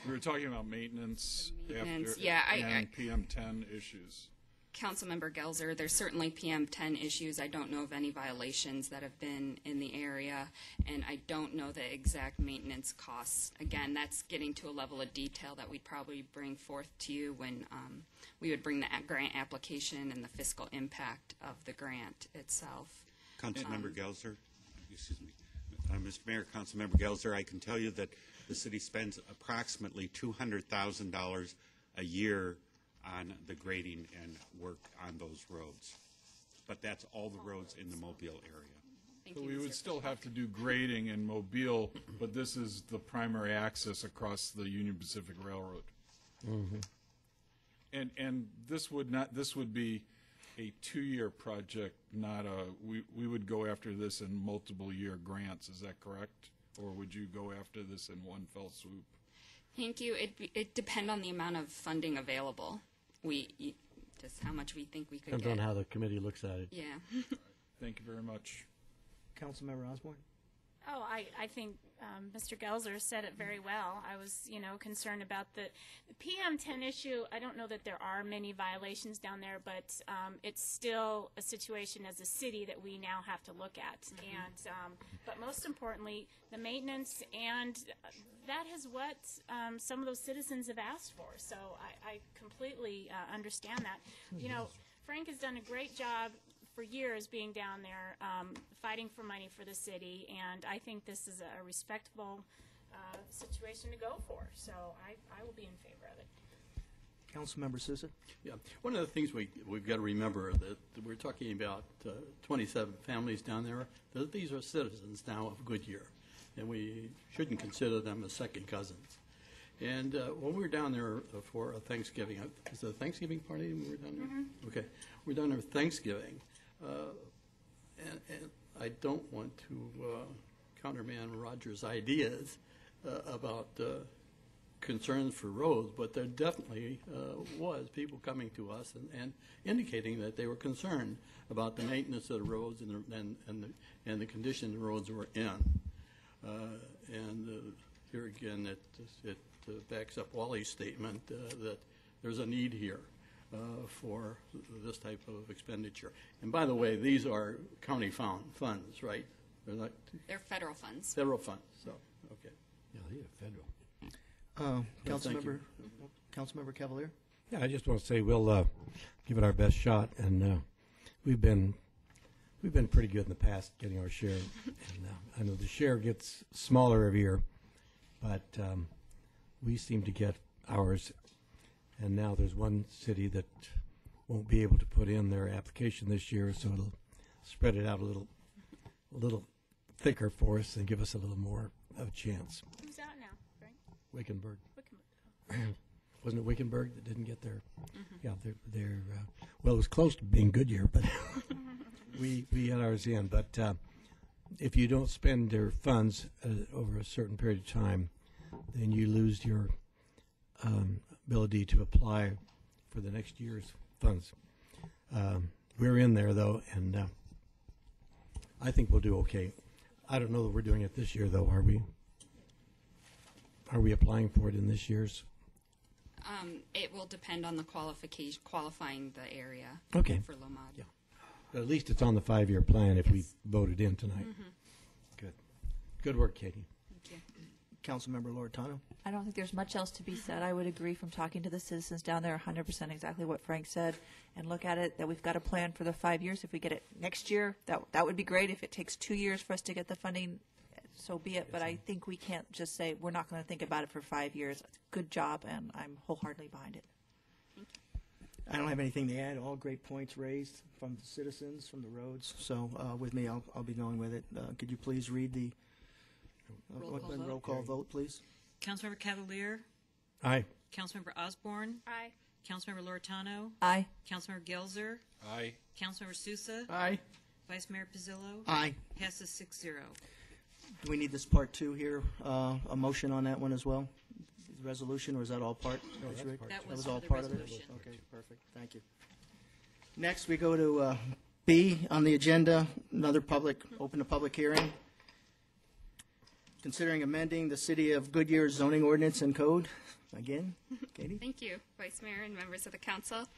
We were talking about maintenance, Maintenance, after, yeah, and PM10 issues. Councilmember Gelzer, there's certainly PM10 issues. I don't know of any violations that have been in the area, and I don't know the exact maintenance costs. Again, that's getting to a level of detail that we'd probably bring forth to you when we would bring the grant application and the fiscal impact of the grant itself. Councilmember Gelzer, excuse me. Mr. Mayor, Councilmember Gelzer, I can tell you that the city spends approximately $200,000 a year on the grading and work on those roads. But that's all the roads in the Mobile area. So we would still have to do grading in Mobile, but this is the primary access across the Union Pacific Railroad. Mm-hmm. And this would be a 2-year project, not we would go after this in multiple year grants, is that correct? Or would you go after this in one fell swoop? Thank you. It depends on the amount of funding available. Just how much we think we could Depends get. on how the committee looks at it. Yeah. Thank you very much. Councilmember Osborne? Oh, I think Mr. Gelzer said it very well. I was, concerned about the PM10 issue. I don't know that there are many violations down there, but it's still a situation as a city that we now have to look at. And but most importantly, the maintenance, and that is what some of those citizens have asked for. So I completely understand that. Frank has done a great job for years being down there fighting for money for the city, and I think this is a respectable situation to go for. So I will be in favor of it. Councilmember Sousa? Yeah, one of the things we've got to remember that we're talking about 27 families down there. These are citizens now of Goodyear, and we shouldn't consider them as second cousins. And when we were down there for a Thanksgiving, is it a Thanksgiving party when we were down there? Mm-hmm. Okay, we were down there for Thanksgiving, and I don't want to countermand Roger's ideas about concerns for roads, but there definitely was people coming to us and indicating that they were concerned about the maintenance of the roads and the condition the roads were in. And here again, it backs up Wally's statement that there's a need here for this type of expenditure. And by the way, these are county funds, right? They're federal funds. Federal funds. So okay. Yeah, they are federal. Councilmember Cavalier? Yeah, I just want to say we'll give it our best shot, and we've been pretty good in the past getting our share. And I know the share gets smaller every year, but we seem to get ours. And now there's one city that won't be able to put in their application this year, so it'll spread it out a little thicker for us and give us a little more of a chance. Who's out now, Frank? Wickenburg. wasn't it Wickenburg that didn't get their, yeah, their well, it was close to being Goodyear, but we had ours in. But if you don't spend their funds over a certain period of time, then you lose your ability to apply for the next year's funds. We're in there, though, and I think we'll do okay. I don't know that we're doing it this year, though, are we? Are we applying for it in this year's? It will depend on the qualifying the area Okay. for LOMOD. Yeah. But at least it's on the 5-year plan if we voted in tonight. Good. Good work, Katie. Thank you. Councilmember Loretano. I don't think there's much else to be said. I would agree from talking to the citizens down there 100% exactly what Frank said, and look at it that we've got a plan for the 5 years. If we get it next year, that would be great. If it takes 2 years for us to get the funding, so be it. But I think we can't just say we're not going to think about it for 5 years. Good job, and I'm wholeheartedly behind it. I don't have anything to add. All great points raised from the citizens, from the roads. So with me, I'll be going with it. Could you please read the roll call vote, please? Councilmember Cavalier? Aye. Councilmember Osborne? Aye. Councilmember Loretano? Aye. Councilmember Gelzer? Aye. Councilmember Sousa? Aye. Vice Mayor Pizzillo? Aye. Passes 6-0. Do we need this part 2 here, a motion on that one as well? The resolution, or is that all part? No, that's part. That was was all for the part of it? resolution. Okay, perfect. Thank you. Next, we go to B on the agenda, another open to public hearing. Considering amending the City of Goodyear zoning ordinance and code. Again, Katie? Thank you, Vice Mayor and members of the council.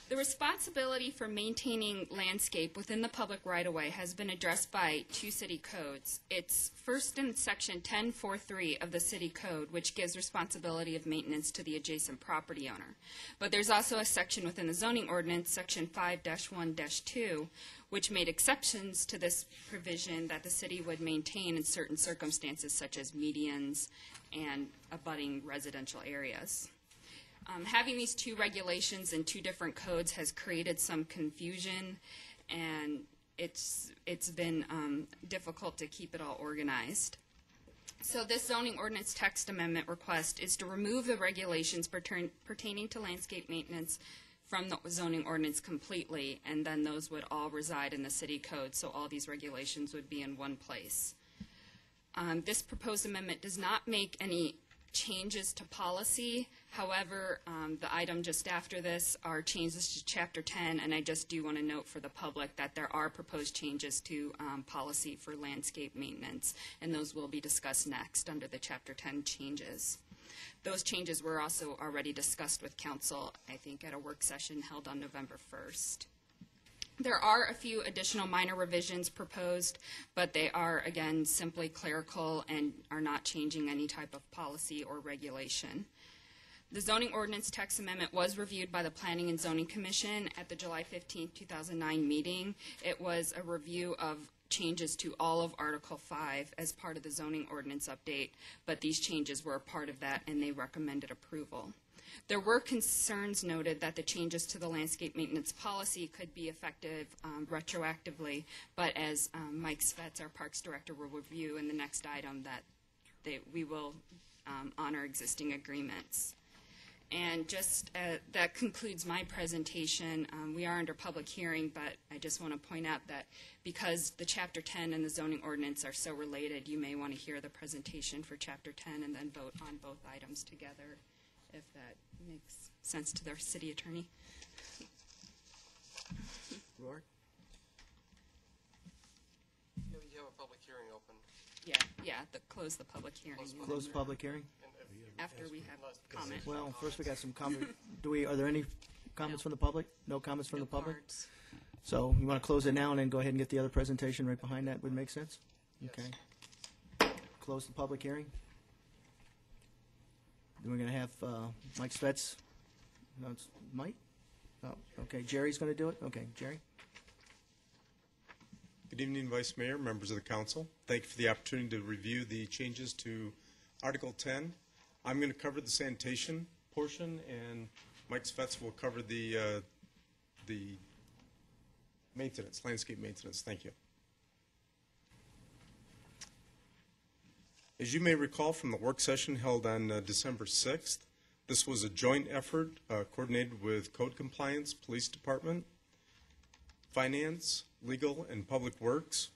The responsibility for maintaining landscape within the public right-of-way has been addressed by 2 city codes. It's first in Section 1043 of the city code, which gives responsibility of maintenance to the adjacent property owner. But there's also a section within the zoning ordinance, Section 5-1-2, which made exceptions to this provision that the city would maintain in certain circumstances, such as medians and abutting residential areas. Having these 2 regulations in 2 different codes has created some confusion, and it's been difficult to keep it all organized. So this zoning ordinance text amendment request is to remove the regulations pertaining to landscape maintenance from the zoning ordinance completely, and then those would all reside in the city code, so all these regulations would be in one place. This proposed amendment does not make any changes to policy. However, the item just after this are changes to Chapter 10, and I just do want to note for the public that there are proposed changes to policy for landscape maintenance, and those will be discussed next under the Chapter 10 changes. Those changes were also already discussed with Council, I think, at a work session held on November 1st. There are a few additional minor revisions proposed, but they are, again, simply clerical and are not changing any type of policy or regulation. The zoning ordinance text amendment was reviewed by the Planning and Zoning Commission at the July 15, 2009 meeting. It was a review of changes to all of Article 5 as part of the zoning ordinance update, but these changes were a part of that and they recommended approval. There were concerns noted that the changes to the landscape maintenance policy could be effective retroactively, but as Mike Svets, our Parks Director, will review in the next item, that we will honor existing agreements. And just that concludes my presentation. We are under public hearing, but I just want to point out that because the Chapter 10 and the zoning ordinance are so related, you may want to hear the presentation for Chapter 10 and then vote on both items together, if that makes sense to their city attorney. Roar? You have a public hearing open. Yeah, close the public hearing. Close the public hearing? After we have comment. Well, first we got some comment. Are there any comments from the public? No comments from the public? Cards. So you want to close it now and then go ahead and get the other presentation right behind that would make sense? Okay. Close the public hearing. Then we're going to have Mike Svets. No, it's Mike? Oh, okay. Jerry's going to do it? Okay, Jerry. Good evening, Vice Mayor, members of the council. Thank you for the opportunity to review the changes to Article 10. I'm going to cover the sanitation portion, and Mike Svets will cover the maintenance, landscape maintenance. Thank you. As you may recall from the work session held on December 6th, This was a joint effort coordinated with Code Compliance, Police Department, Finance, Legal, and Public Works.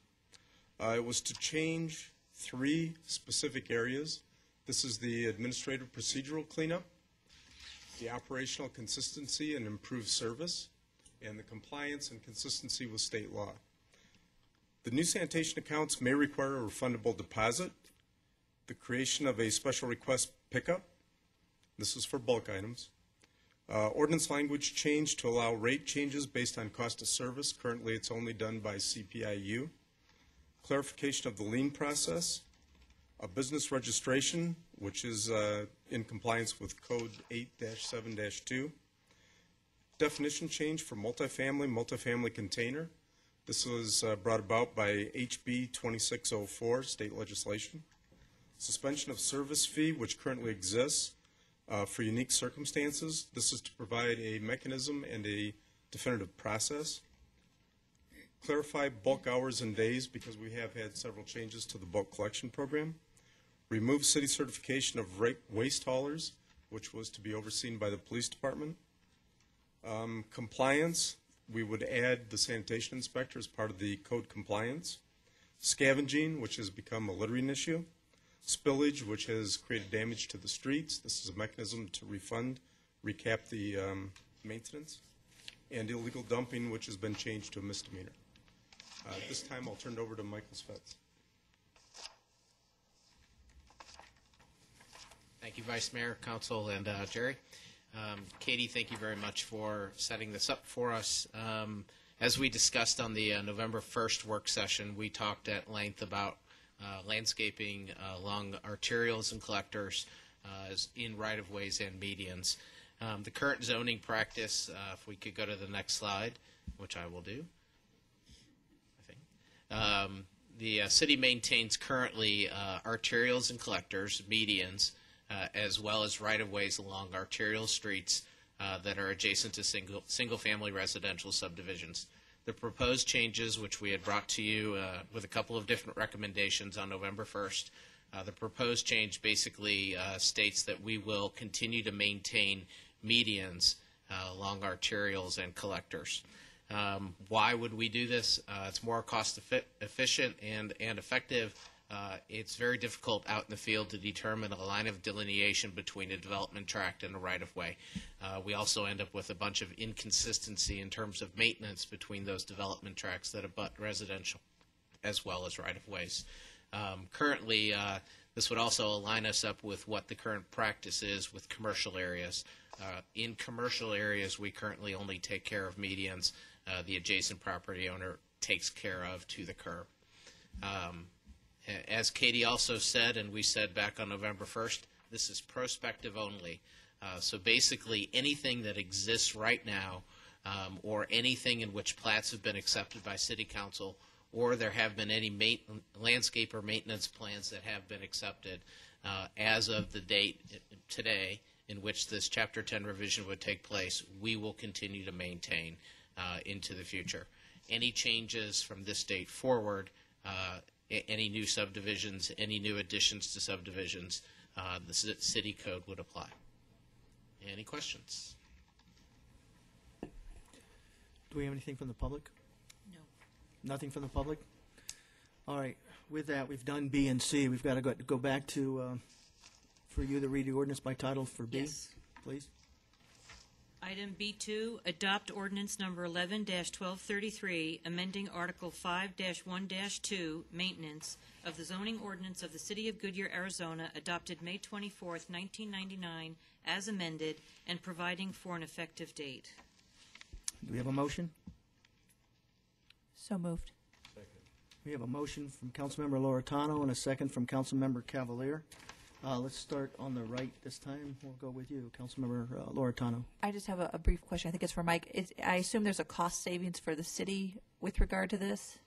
It was to change 3 specific areas. This is the administrative procedural cleanup, the operational consistency and improved service, and the compliance and consistency with state law. The new sanitation accounts may require a refundable deposit, the creation of a special request pickup. This is for bulk items. Ordinance language change to allow rate changes based on cost of service. Currently, it's only done by CPIU. Clarification of the lien process. A business registration, which is in compliance with Code 8-7-2. Definition change for multifamily container. This was brought about by HB 2604, state legislation. Suspension of service fee, which currently exists for unique circumstances. This is to provide a mechanism and a definitive process. Clarify bulk hours and days, because we have had several changes to the bulk collection program. Remove city certification of waste haulers, which was to be overseen by the police department. Compliance, we would add the sanitation inspector as part of the code compliance. Scavenging, which has become a littering issue. Spillage, which has created damage to the streets. This is a mechanism to refund, recap the maintenance. And illegal dumping, which has been changed to a misdemeanor. At this time, I'll turn it over to Michael Svets. Thank you, Vice Mayor, Council, and Jerry. Katie, thank you very much for setting this up for us. As we discussed on the November 1st work session, we talked at length about landscaping along arterials and collectors in right-of-ways and medians. The current zoning practice, if we could go to the next slide, which I will do. The city maintains currently arterials and collectors, medians, as well as right-of-ways along arterial streets that are adjacent to single-family residential subdivisions. The proposed changes, which we had brought to you with a couple of different recommendations on November 1st, the proposed change basically states that we will continue to maintain medians along arterials and collectors. Why would we do this? It's more cost efficient and effective. It's very difficult out in the field to determine a line of delineation between a development tract and a right-of-way. We also end up with a bunch of inconsistency in terms of maintenance between those development tracts that abut residential as well as right-of-ways. Currently, this would also align us up with what the current practice is with commercial areas. In commercial areas, we currently only take care of medians. The adjacent property owner takes care of to the curb. As Katie also said, and we said back on November 1st, this is prospective only. So basically anything that exists right now or anything in which plats have been accepted by City Council or there have been any landscape or maintenance plans that have been accepted as of the date today in which this Chapter 10 revision would take place, we will continue to maintain into the future. Any changes from this date forward, any new subdivisions, any new additions to subdivisions, the city code would apply. Any questions? Do we have anything from the public? No. Nothing from the public? All right. With that, we've done B and C. We've got to go back to, for you to read the ordinance by title for B, Yes. please. Item B2, adopt ordinance number 11-1233, amending Article 5-1-2, maintenance of the zoning ordinance of the City of Goodyear, Arizona, adopted May 24th, 1999, as amended, and providing for an effective date. Do we have a motion? So moved. We have a motion from Councilmember Loretano and a second from Councilmember Cavalier. Let's start on the right this time. We'll go with you, Councilmember Loretano. I just have a brief question. I think it's for Mike. I assume there's a cost savings for the city with regard to this,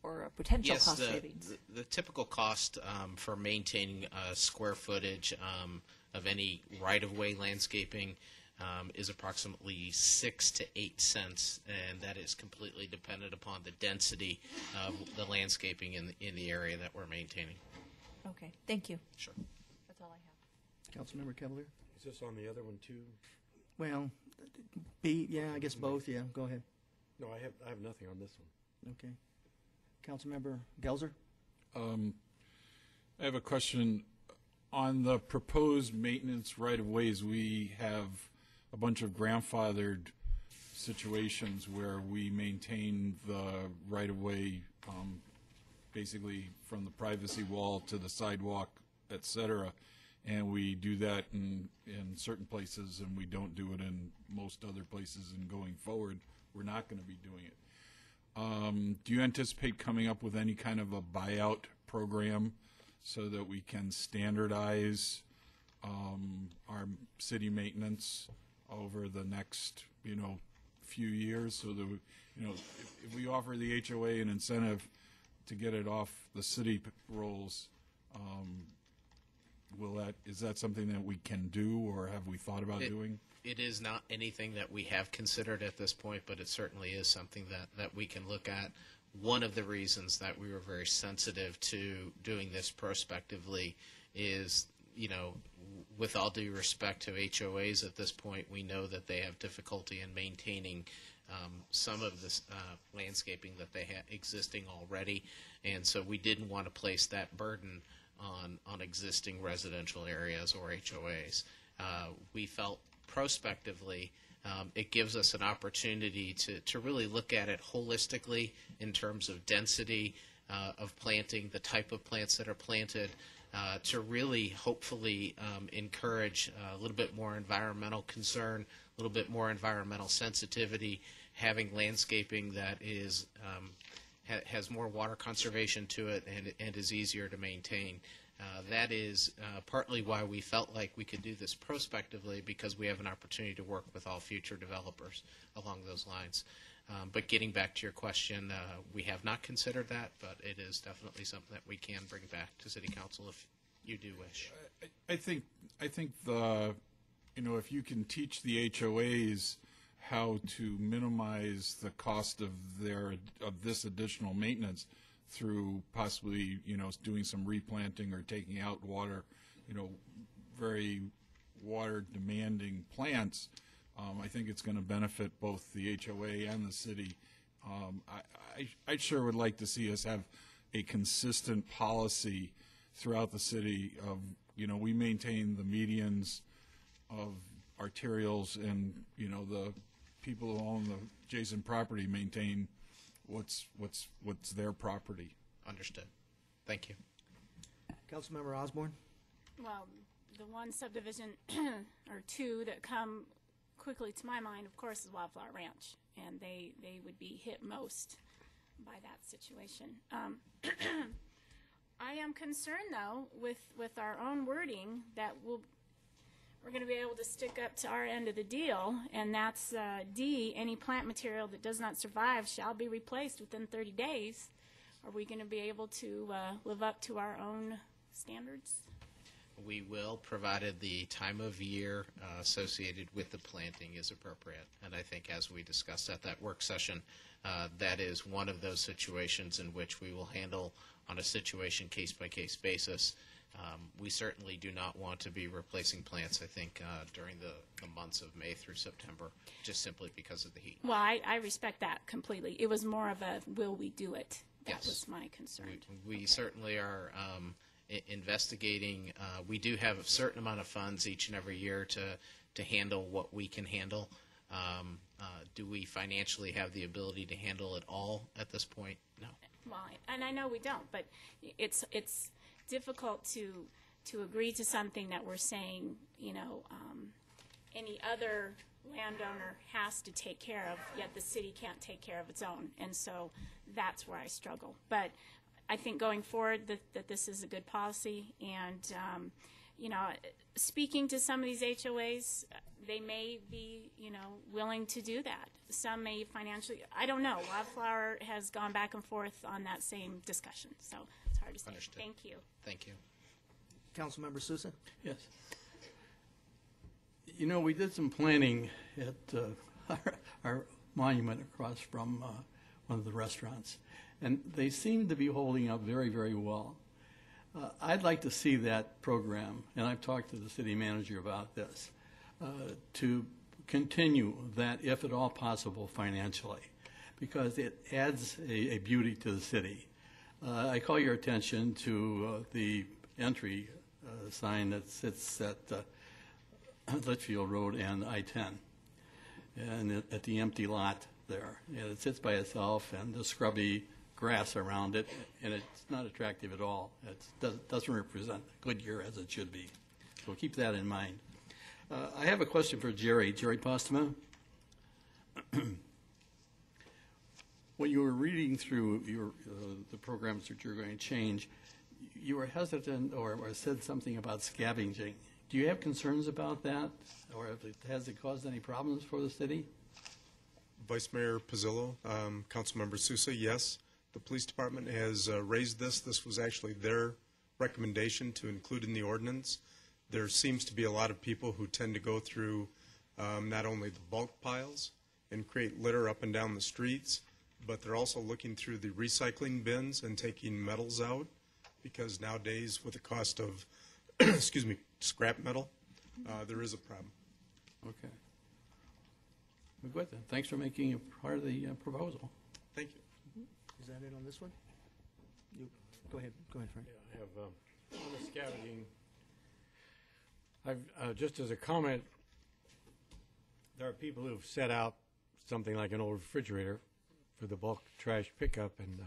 or a potential Yes, cost savings? the typical cost for maintaining square footage of any right-of-way landscaping is approximately 6 to 8 cents, and that is completely dependent upon the density of the landscaping in the area that we're maintaining. Okay, thank you. Sure. That's all I have. Councilmember Cavalier. Is this on the other one too? Well, B, yeah, I guess both, yeah, go ahead. No, I have nothing on this one. Okay. Councilmember Gelser? I have a question. On the proposed maintenance right-of-ways, we have a bunch of grandfathered situations where we maintain the right-of-way basically from the privacy wall to the sidewalk, et cetera, and we do that in certain places and we don't do it in most other places, and going forward we're not going to be doing it. Do you anticipate coming up with any kind of a buyout program so that we can standardize our city maintenance over the next, few years, so that if we offer the HOA an incentive to get it off the city rolls, is that something that we can do, or have we thought about doing? It is not anything that we have considered at this point, but it certainly is something that we can look at. One of the reasons that we were very sensitive to doing this prospectively is, with all due respect to HOAs at this point, we know that they have difficulty in maintaining some of this landscaping that they have existing already, and so we didn't want to place that burden on existing residential areas or HOAs. We felt prospectively it gives us an opportunity to really look at it holistically in terms of density of planting, the type of plants that are planted, to really hopefully encourage a little bit more environmental concern, a little bit more environmental sensitivity, having landscaping that is has more water conservation to it and is easier to maintain. That is partly why we felt like we could do this prospectively, because we have an opportunity to work with all future developers along those lines. But getting back to your question, we have not considered that, but it is definitely something that we can bring back to City Council if you do wish. I think the, if you can teach the HOAs how to minimize the cost of this additional maintenance through possibly, doing some replanting or taking out water, very water demanding plants, I think it's going to benefit both the HOA and the city. I sure would like to see us have a consistent policy throughout the city of, we maintain the medians of arterials, and, the people who own the adjacent property maintain what's their property. Understood. Thank you. Councilmember Osborne? Well, the one subdivision or two that come quickly to my mind, of course, is Wildflower Ranch, and they would be hit most by that situation. I am concerned, though, with our own wording that we're going to be able to stick up to our end of the deal, and that's D, any plant material that does not survive shall be replaced within 30 days. Are we going to be able to live up to our own standards? We will, provided the time of year associated with the planting is appropriate. And I think, as we discussed at that work session, that is one of those situations in which we will handle on a situation case-by-case basis. We certainly do not want to be replacing plants, I think, during the months of May through September, just simply because of the heat. Well, I respect that completely. It was more of a, will we do it? That Yes. was my concern. We certainly are investigating. We do have a certain amount of funds each and every year to handle what we can handle. Do we financially have the ability to handle it all at this point? No. Well, and I know we don't, but it's difficult to agree to something that we're saying, any other landowner has to take care of, yet the city can't take care of its own. And so that's where I struggle. But I think going forward that this is a good policy. And, speaking to some of these HOAs, they may be, willing to do that. Some may financially, I don't know. Wildflower has gone back and forth on that same discussion. So it's hard to say. Understood. Thank you. Thank you. Councilmember Sousa? Yes. We did some planning at our monument across from one of the restaurants, and they seem to be holding up very, very well. I'd like to see that program, and I've talked to the city manager about this, to continue that if at all possible financially, because it adds a beauty to the city. I call your attention to the entry sign that sits at Litchfield Road and I-10, and at the empty lot there. And it sits by itself, and the scrubby grass around it, and it's not attractive at all. It doesn't represent Goodyear as it should be. So keep that in mind. I have a question for Jerry Postma. When you were reading through the programs that you're going to change, you were hesitant or said something about scavenging. Do you have concerns about that, or has it caused any problems for the city? Vice Mayor Pizzillo, Councilmember Sousa, yes. The police department has raised this. This was actually their recommendation to include in the ordinance. There seems to be a lot of people who tend to go through not only the bulk piles and create litter up and down the streets, but they're also looking through the recycling bins and taking metals out, because nowadays with the cost of excuse me, scrap metal, there is a problem. Okay. Well, good then. Thanks for making it part of the proposal. Thank you. Is that it on this one? You go ahead, Frank. Yeah, I have on the scavenging. I've just as a comment, there are people who've set out something like an old refrigerator for the bulk trash pickup, and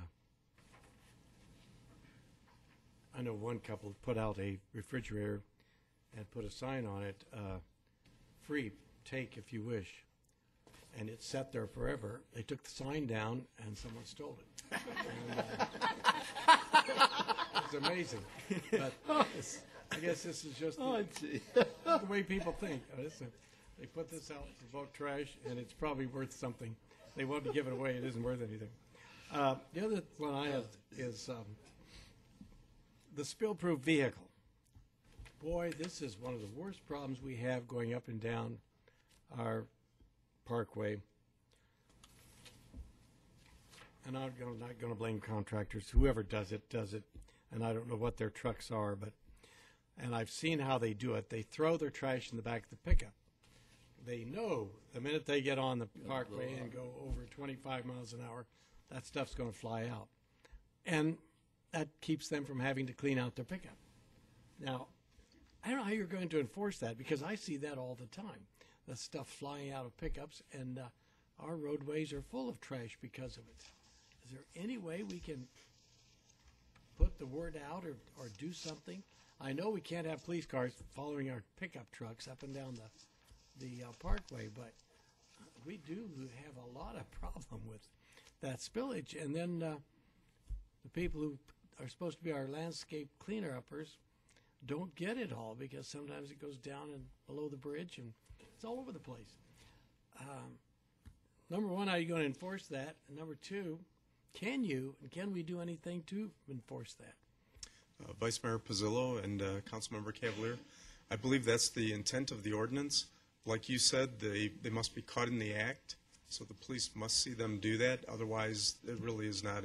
I know one couple put out a refrigerator and put a sign on it, free, take if you wish. And it sat there forever. They took the sign down and someone stole it. And, it's amazing. But I guess this is just the way people think. They put this out for bulk trash, and it's probably worth something. They want to give it away. It isn't worth anything. The other one I have is the spill-proof vehicle. Boy, this is one of the worst problems we have going up and down our parkway. And I'm not going to blame contractors. Whoever does it, and I don't know what their trucks are, and I've seen how they do it. They throw their trash in the back of the pickup. They know the minute they get on the parkway and go over 25 miles an hour, that stuff's going to fly out. And that keeps them from having to clean out their pickup. Now, I don't know how you're going to enforce that, because I see that all the time. The stuff flying out of pickups, and our roadways are full of trash because of it. Is there any way we can put the word out or do something? I know we can't have police cars following our pickup trucks up and down the parkway, but we do have a lot of problem with that spillage. And then the people who are supposed to be our landscape cleaner-uppers don't get it all, because sometimes it goes down and below the bridge, and it's all over the place. Number one, how are you going to enforce that? And number two, can we do anything to enforce that? Vice Mayor Pizzillo and Councilmember Cavalier, I believe that's the intent of the ordinance. Like you said, they must be caught in the act, so the police must see them do that. Otherwise, it really is not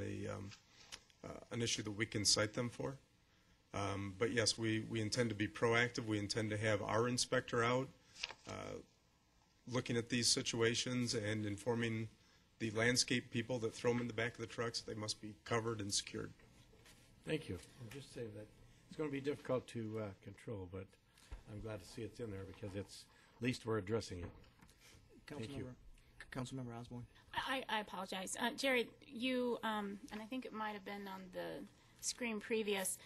an issue that we can cite them for. But yes, we intend to be proactive. We intend to have our inspector out looking at these situations and informing the landscape people that throw them in the back of the trucks. They must be covered and secured. Thank you. I'll just say that it's going to be difficult to control, but I'm glad to see it's in there, because it's at least we're addressing it. Thank you. Councilmember Osborne. I apologize. Jerry, you, and I think it might have been on the screen previous,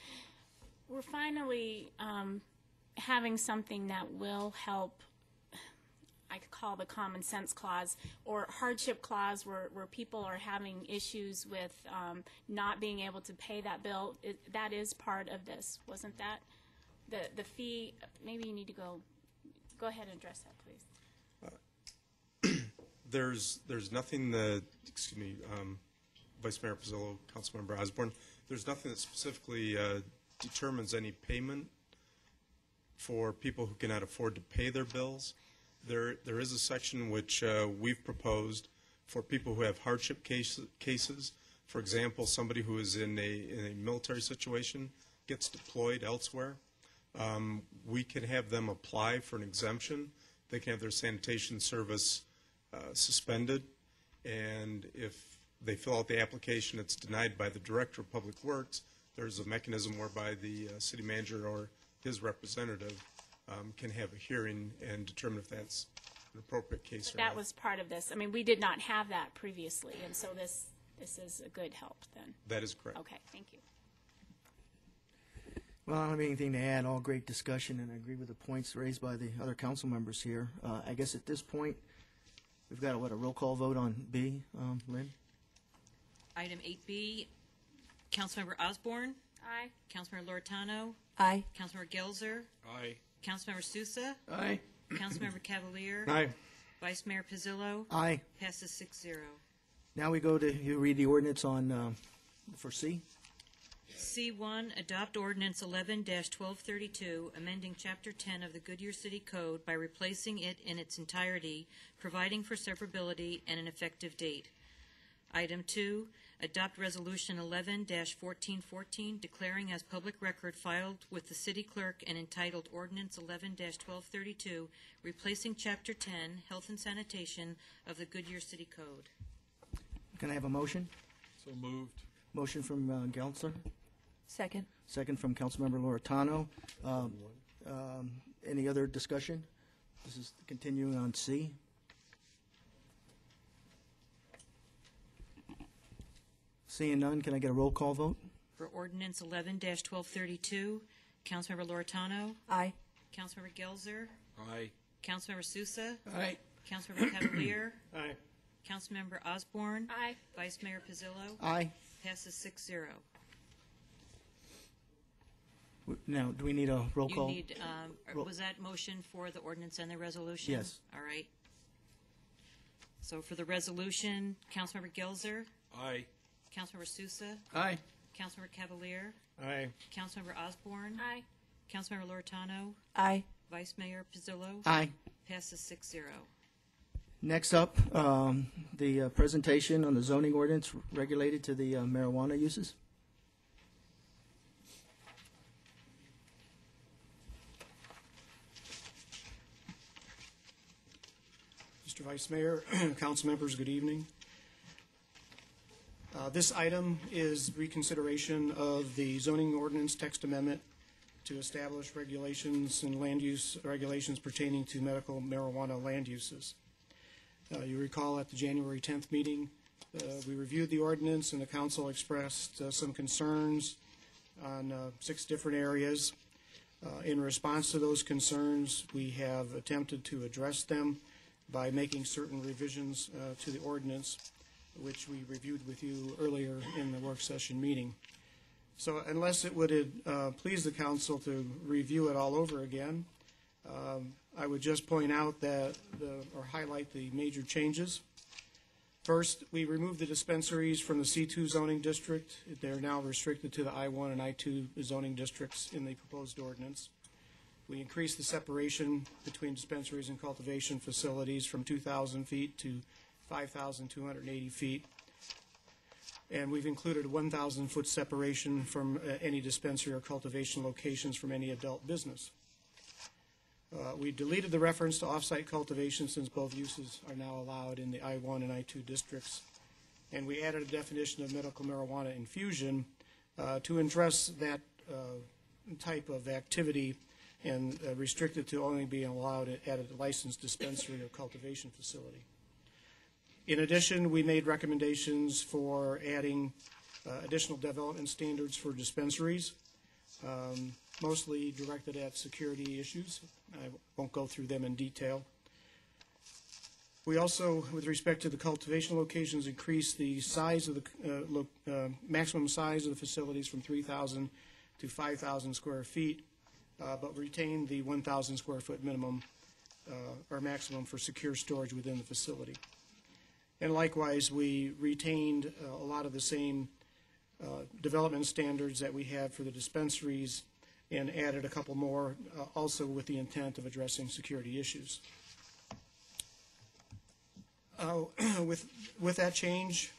we're finally having something that will help. I could call the common sense clause or hardship clause, where people are having issues with not being able to pay that bill. That is part of this, wasn't that? The fee, maybe you need to go ahead and address that, please. There's nothing that, excuse me, Vice Mayor Pizzillo, Councilmember Osborne, there's nothing that specifically determines any payment for people who cannot afford to pay their bills. There is a section which we've proposed for people who have hardship cases. For example, somebody who is in a military situation gets deployed elsewhere, we can have them apply for an exemption. They can have their sanitation service suspended, and if they fill out the application, it's denied by the Director of Public Works. There's a mechanism whereby the city manager or his representative can have a hearing and determine if that's an appropriate case or not. That was part of this. I mean, we did not have that previously, and so this is a good help then. That is correct. Okay, thank you. Well, I don't have anything to add. All great discussion, and I agree with the points raised by the other council members here. I guess at this point, we've got a roll call vote on B. Lynn? Item 8B, Councilmember Osborne. Aye. Councilmember Loretano. Aye. Councilmember Gelzer. Aye. Councilmember Sousa. Aye. Councilmember Cavalier. Aye. Vice Mayor Pizzillo. Aye. Passes 6-0. Now we go to, you read the ordinance on, for C? C1, adopt ordinance 11-1232, amending Chapter 10 of the Goodyear City Code by replacing it in its entirety, providing for severability and an effective date. Item 2, adopt resolution 11-1414, declaring as public record filed with the city clerk and entitled ordinance 11-1232, replacing Chapter 10, Health and Sanitation of the Goodyear City Code. Can I have a motion? So moved. Motion from Gelser. Second. Second from Councilmember Loretano. Any other discussion? This is continuing on C. Seeing none, can I get a roll call vote? For ordinance 11-1232, Councilmember Loretano. Aye. Councilmember Gelzer. Aye. Councilmember Sousa. Aye. Councilmember Cavalier. Aye. Councilmember Osborne. Aye. Vice Mayor Pizzillo. Aye. Passes 6-0. Now, do we need a roll call? You need, was that motion for the ordinance and the resolution? Yes. All right. So for the resolution, Councilmember Gelzer. Aye. Councilmember Sousa. Aye. Councilmember Cavalier. Aye. Councilmember Osborne. Aye. Councilmember Loretano. Aye. Vice Mayor Pizzillo. Aye. Passes 6-0. Next up, the presentation on the zoning ordinance regulated to the marijuana uses. Mr. Vice Mayor, council members, good evening. This item is reconsideration of the zoning ordinance text amendment to establish regulations and land use regulations pertaining to medical marijuana land uses. You recall at the January 10th meeting, we reviewed the ordinance and the council expressed some concerns on 6 different areas. In response to those concerns, we have attempted to address them by making certain revisions to the ordinance, which we reviewed with you earlier in the work session meeting. So unless it would please the council to review it all over again, I would just point out that, or highlight the major changes. First, we removed the dispensaries from the C2 zoning district. They're now restricted to the I1 and I2 zoning districts in the proposed ordinance. We increased the separation between dispensaries and cultivation facilities from 2,000 feet to 5,280 feet. And we've included a 1,000-foot separation from any dispensary or cultivation locations from any adult business. We deleted the reference to off-site cultivation since both uses are now allowed in the I1 and I2 districts. And we added a definition of medical marijuana infusion to address that type of activity and restricted to only being allowed at a licensed dispensary or cultivation facility. In addition, we made recommendations for adding additional development standards for dispensaries, mostly directed at security issues. I won't go through them in detail. We also, with respect to the cultivation locations, increased the size of the maximum size of the facilities from 3,000 to 5,000 square feet, but retained the 1,000 square foot minimum or maximum for secure storage within the facility. And likewise, we retained a lot of the same development standards that we have for the dispensaries and added a couple more, also with the intent of addressing security issues. With that change,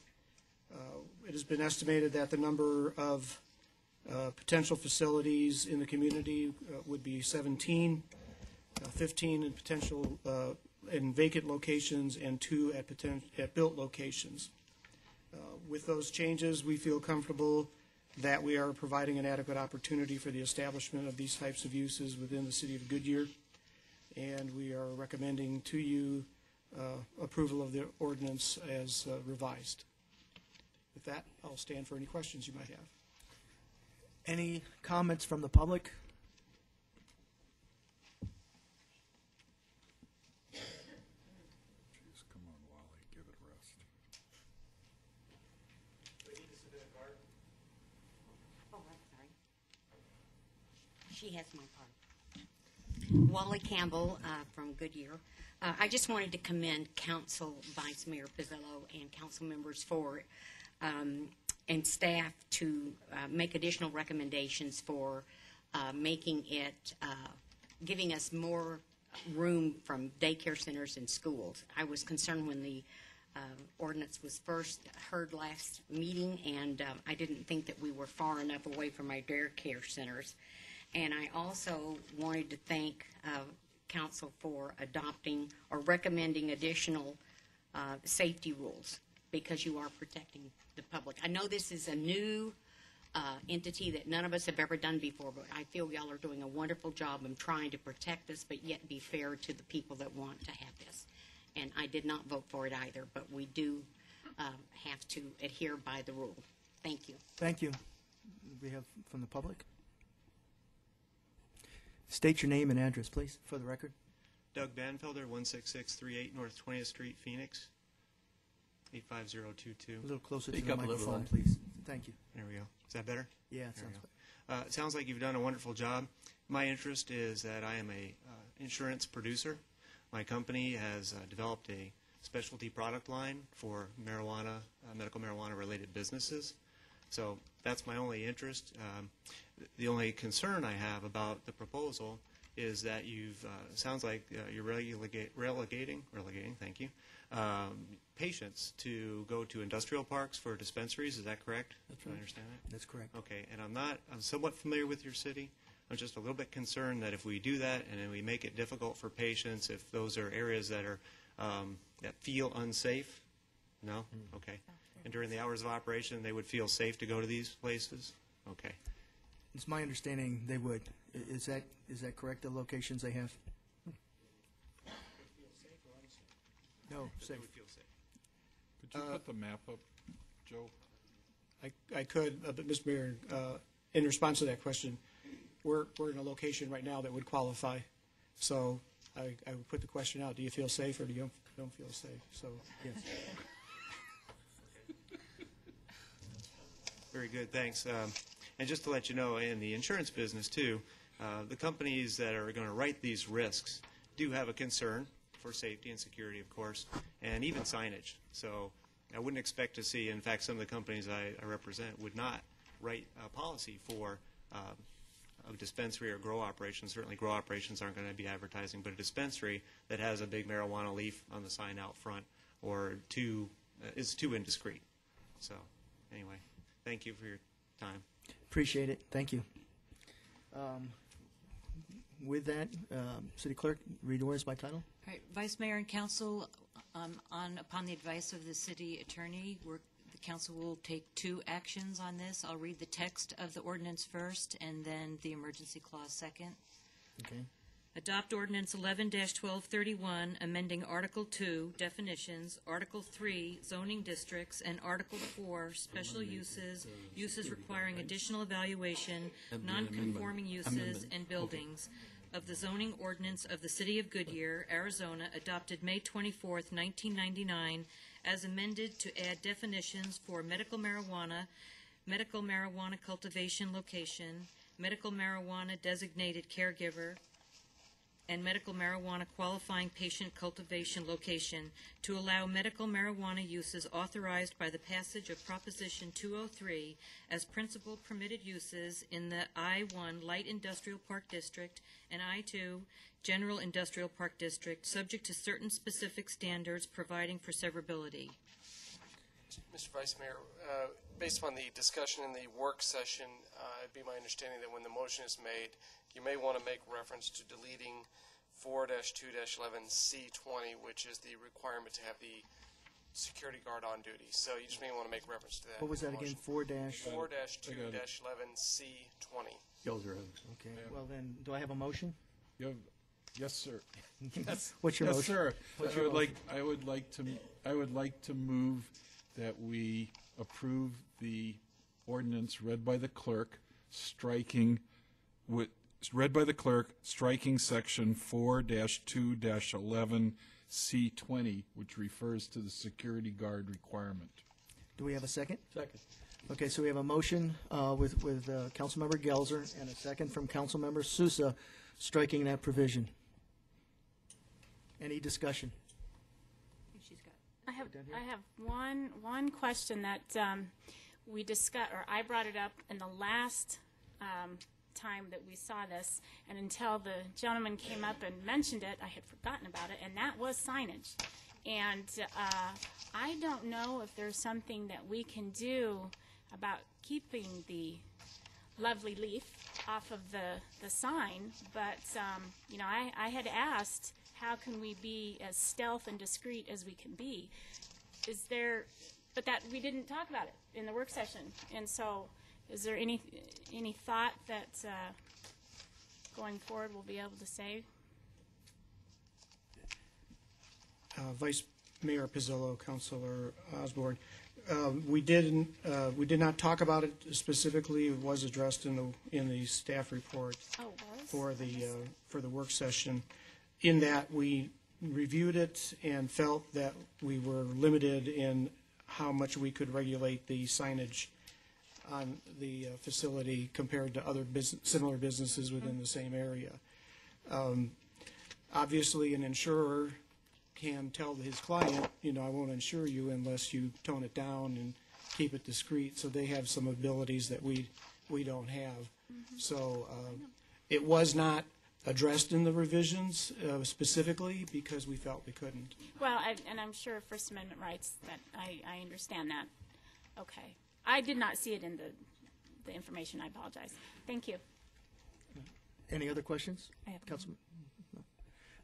it has been estimated that the number of Potential facilities in the community would be 17, 15 in potential in vacant locations, and 2 at built locations. With those changes, we feel comfortable that we are providing an adequate opportunity for the establishment of these types of uses within the city of Goodyear, and we are recommending to you approval of the ordinance as revised. With that, I'll stand for any questions you might have. Any comments from the public? Jeez, come on, Wally, give it a rest. Oh, I'm sorry. She has my card. Wally Campbell from Goodyear. I just wanted to commend Council Vice Mayor Pizzillo and council members for and staff to make additional recommendations for making it, giving us more room from daycare centers and schools. I was concerned when the ordinance was first heard last meeting, and I didn't think that we were far enough away from our daycare centers. And I also wanted to thank council for adopting or recommending additional safety rules, because you are protecting the public. I know this is a new entity that none of us have ever done before, but I feel y'all are doing a wonderful job of trying to protect us, but yet be fair to the people that want to have this. And I did not vote for it either, but we do have to adhere by the rule. Thank you. Thank you. We have from the public. State your name and address, please, for the record. Doug Banfelder, 16638 North 20th Street, Phoenix, 85022. A little closer to the microphone, please. Thank you. There we go. Is that better? Yeah, it sounds better. It sounds like you've done a wonderful job. My interest is that I am a insurance producer. My company has developed a specialty product line for marijuana, medical marijuana-related businesses. So that's my only interest. The only concern I have about the proposal is that sounds like you're relegating, thank you, patients to go to industrial parks for dispensaries. Is that correct? That's Do right. I understand that? That's correct. Okay, and I'm somewhat familiar with your city. I'm just a little bit concerned that if we do that and then we make it difficult for patients, if those are areas that are that feel unsafe. No? Okay. And during the hours of operation, they would feel safe to go to these places? Okay. It's my understanding they would. Is that correct, the locations they have? No, safe. They would feel safe. Could you put the map up, Joe? I could, but Mr. Mayor, in response to that question, we're in a location right now that would qualify. So I would put the question out, do you feel safe or do you don't feel safe? So, yes. Very good, thanks. And just to let you know, in the insurance business too, the companies that are going to write these risks do have a concern for safety and security, of course, and even signage. So I wouldn't expect to see, in fact, some of the companies I represent would not write a policy for a dispensary or grow operations. Certainly grow operations aren't going to be advertising, but a dispensary that has a big marijuana leaf on the sign out front or is too indiscreet. So anyway, thank you for your time. Appreciate it. Thank you. With that, City Clerk, read ordinance by title. All right, Vice Mayor and Council, upon the advice of the City Attorney, the Council will take 2 actions on this. I'll read the text of the ordinance first and then the emergency clause second. Okay. Adopt Ordinance 11-1231, amending Article 2, Definitions, Article 3, Zoning Districts, and Article 4, Special Uses, Uses requiring additional evaluation, non-conforming uses, and buildings, of the zoning ordinance of the City of Goodyear, Arizona, adopted May 24th, 1999, as amended to add definitions for medical marijuana cultivation location, medical marijuana designated caregiver, and medical marijuana qualifying patient cultivation location to allow medical marijuana uses authorized by the passage of Proposition 203 as principal permitted uses in the I-1 Light Industrial Park District and I-2 General Industrial Park District, subject to certain specific standards providing for severability. Mr. Vice Mayor, based upon the discussion in the work session, it'd be my understanding that when the motion is made, you may want to make reference to deleting 4-2-11C20, which is the requirement to have the security guard on duty. So you just may want to make reference to that. What was that again? 4-2-11C20. Gelzer. Okay. Well, then, do I have a motion? Yes, sir. Yes. What's your yes, motion? sir. What's I your would motion? I would like to move that we approve the ordinance read by the clerk, striking section 4-2-11C20, which refers to the security guard requirement. Do we have a second? Second. Okay, so we have a motion with Councilmember Gelzer and a second from Councilmember Sousa striking that provision. Any discussion? I have one question that we discussed, or I brought it up in the last time that we saw this, and until the gentleman came up and mentioned it, I had forgotten about it, and that was signage. And I don't know if there's something that we can do about keeping the lovely leaf off of the sign, but you know, I had asked, how can we be as stealth and discreet as we can be? Is there, but that we didn't talk about it in the work session, and so is there any thought that going forward we'll be able to say? Vice Mayor Pizzolo, Councilor Osborne, we did not talk about it specifically. It was addressed in the staff report for the work session. In that we reviewed it and felt that we were limited in how much we could regulate the signage on the facility compared to other similar businesses within the same area. Obviously, an insurer can tell his client, you know, I won't insure you unless you tone it down and keep it discreet. So they have some abilities that we don't have. So it was not addressed in the revisions specifically because we felt we couldn't. Well, and I'm sure First Amendment rights, that I understand that. Okay. I did not see it in the information. I apologize. Thank you. Any other questions? I have Councilman? No.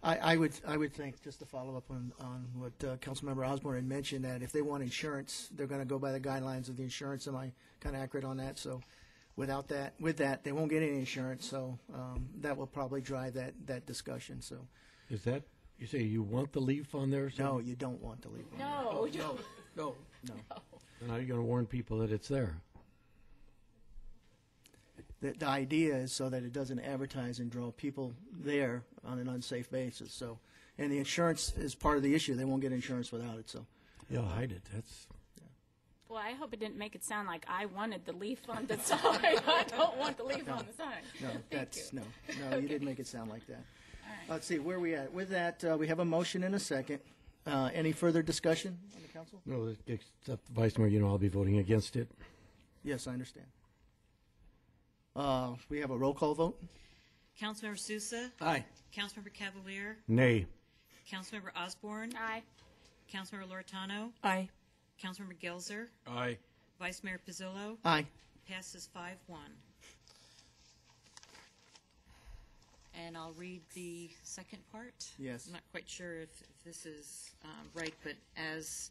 I would think, just to follow up on what Councilmember Osborne had mentioned, that if they want insurance, they're going to go by the guidelines of the insurance. Am I kind of accurate on that? So with that, they won't get any insurance. So that will probably drive that discussion. So Is that, you say you want the leaf on there? no, you don't want the leaf on No, No. And how are you going to warn people that it's there? The idea is so that it doesn't advertise and draw people there on an unsafe basis. So, and the insurance is part of the issue. They won't get insurance without it. So, Yeah, hide it. That's Well, I hope it didn't make it sound like I wanted the leaf on the sign. I don't want the leaf on the sign. no, Thank you. no, you didn't make it sound like that. Let's see where we at. With that, we have a motion and a second. Any further discussion on the council? no, except Vice Mayor. You know, I'll be voting against it. Yes, I understand. We have a roll call vote. Councilmember Sousa? Aye. Councilmember Cavalier? Nay. Councilmember Osborne? Aye. Councilmember Loretano? Aye. Councilmember Gelzer? Aye. Vice Mayor Pizzolo? Aye. Passes 5-1. And I'll read the second part. Yes. I'm not quite sure if this is right, but as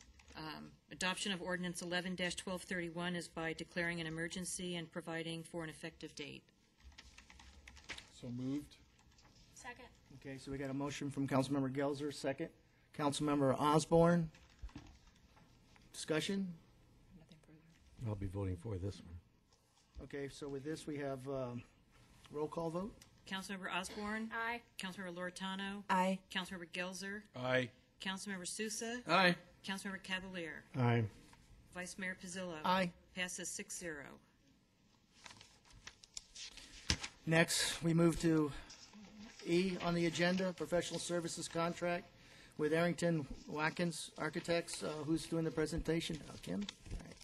adoption of Ordinance 11-1231 is by declaring an emergency and providing for an effective date. So moved. Second. Okay, so we got a motion from Councilmember Gelzer, second. Councilmember Osborne. Discussion? I'll be voting for this one. Okay, so with this, we have roll call vote. Councilmember Osborne? Aye. Councilmember Loretano? Aye. Councilmember Gelzer? Aye. Councilmember Sousa? Aye. Councilmember Cavalier? Aye. Vice Mayor Pizzolo? Aye. Passes 6-0. Next, we move to E on the agenda, professional services contract with Arrington Watkins Architects. Who's doing the presentation? Kim? All right.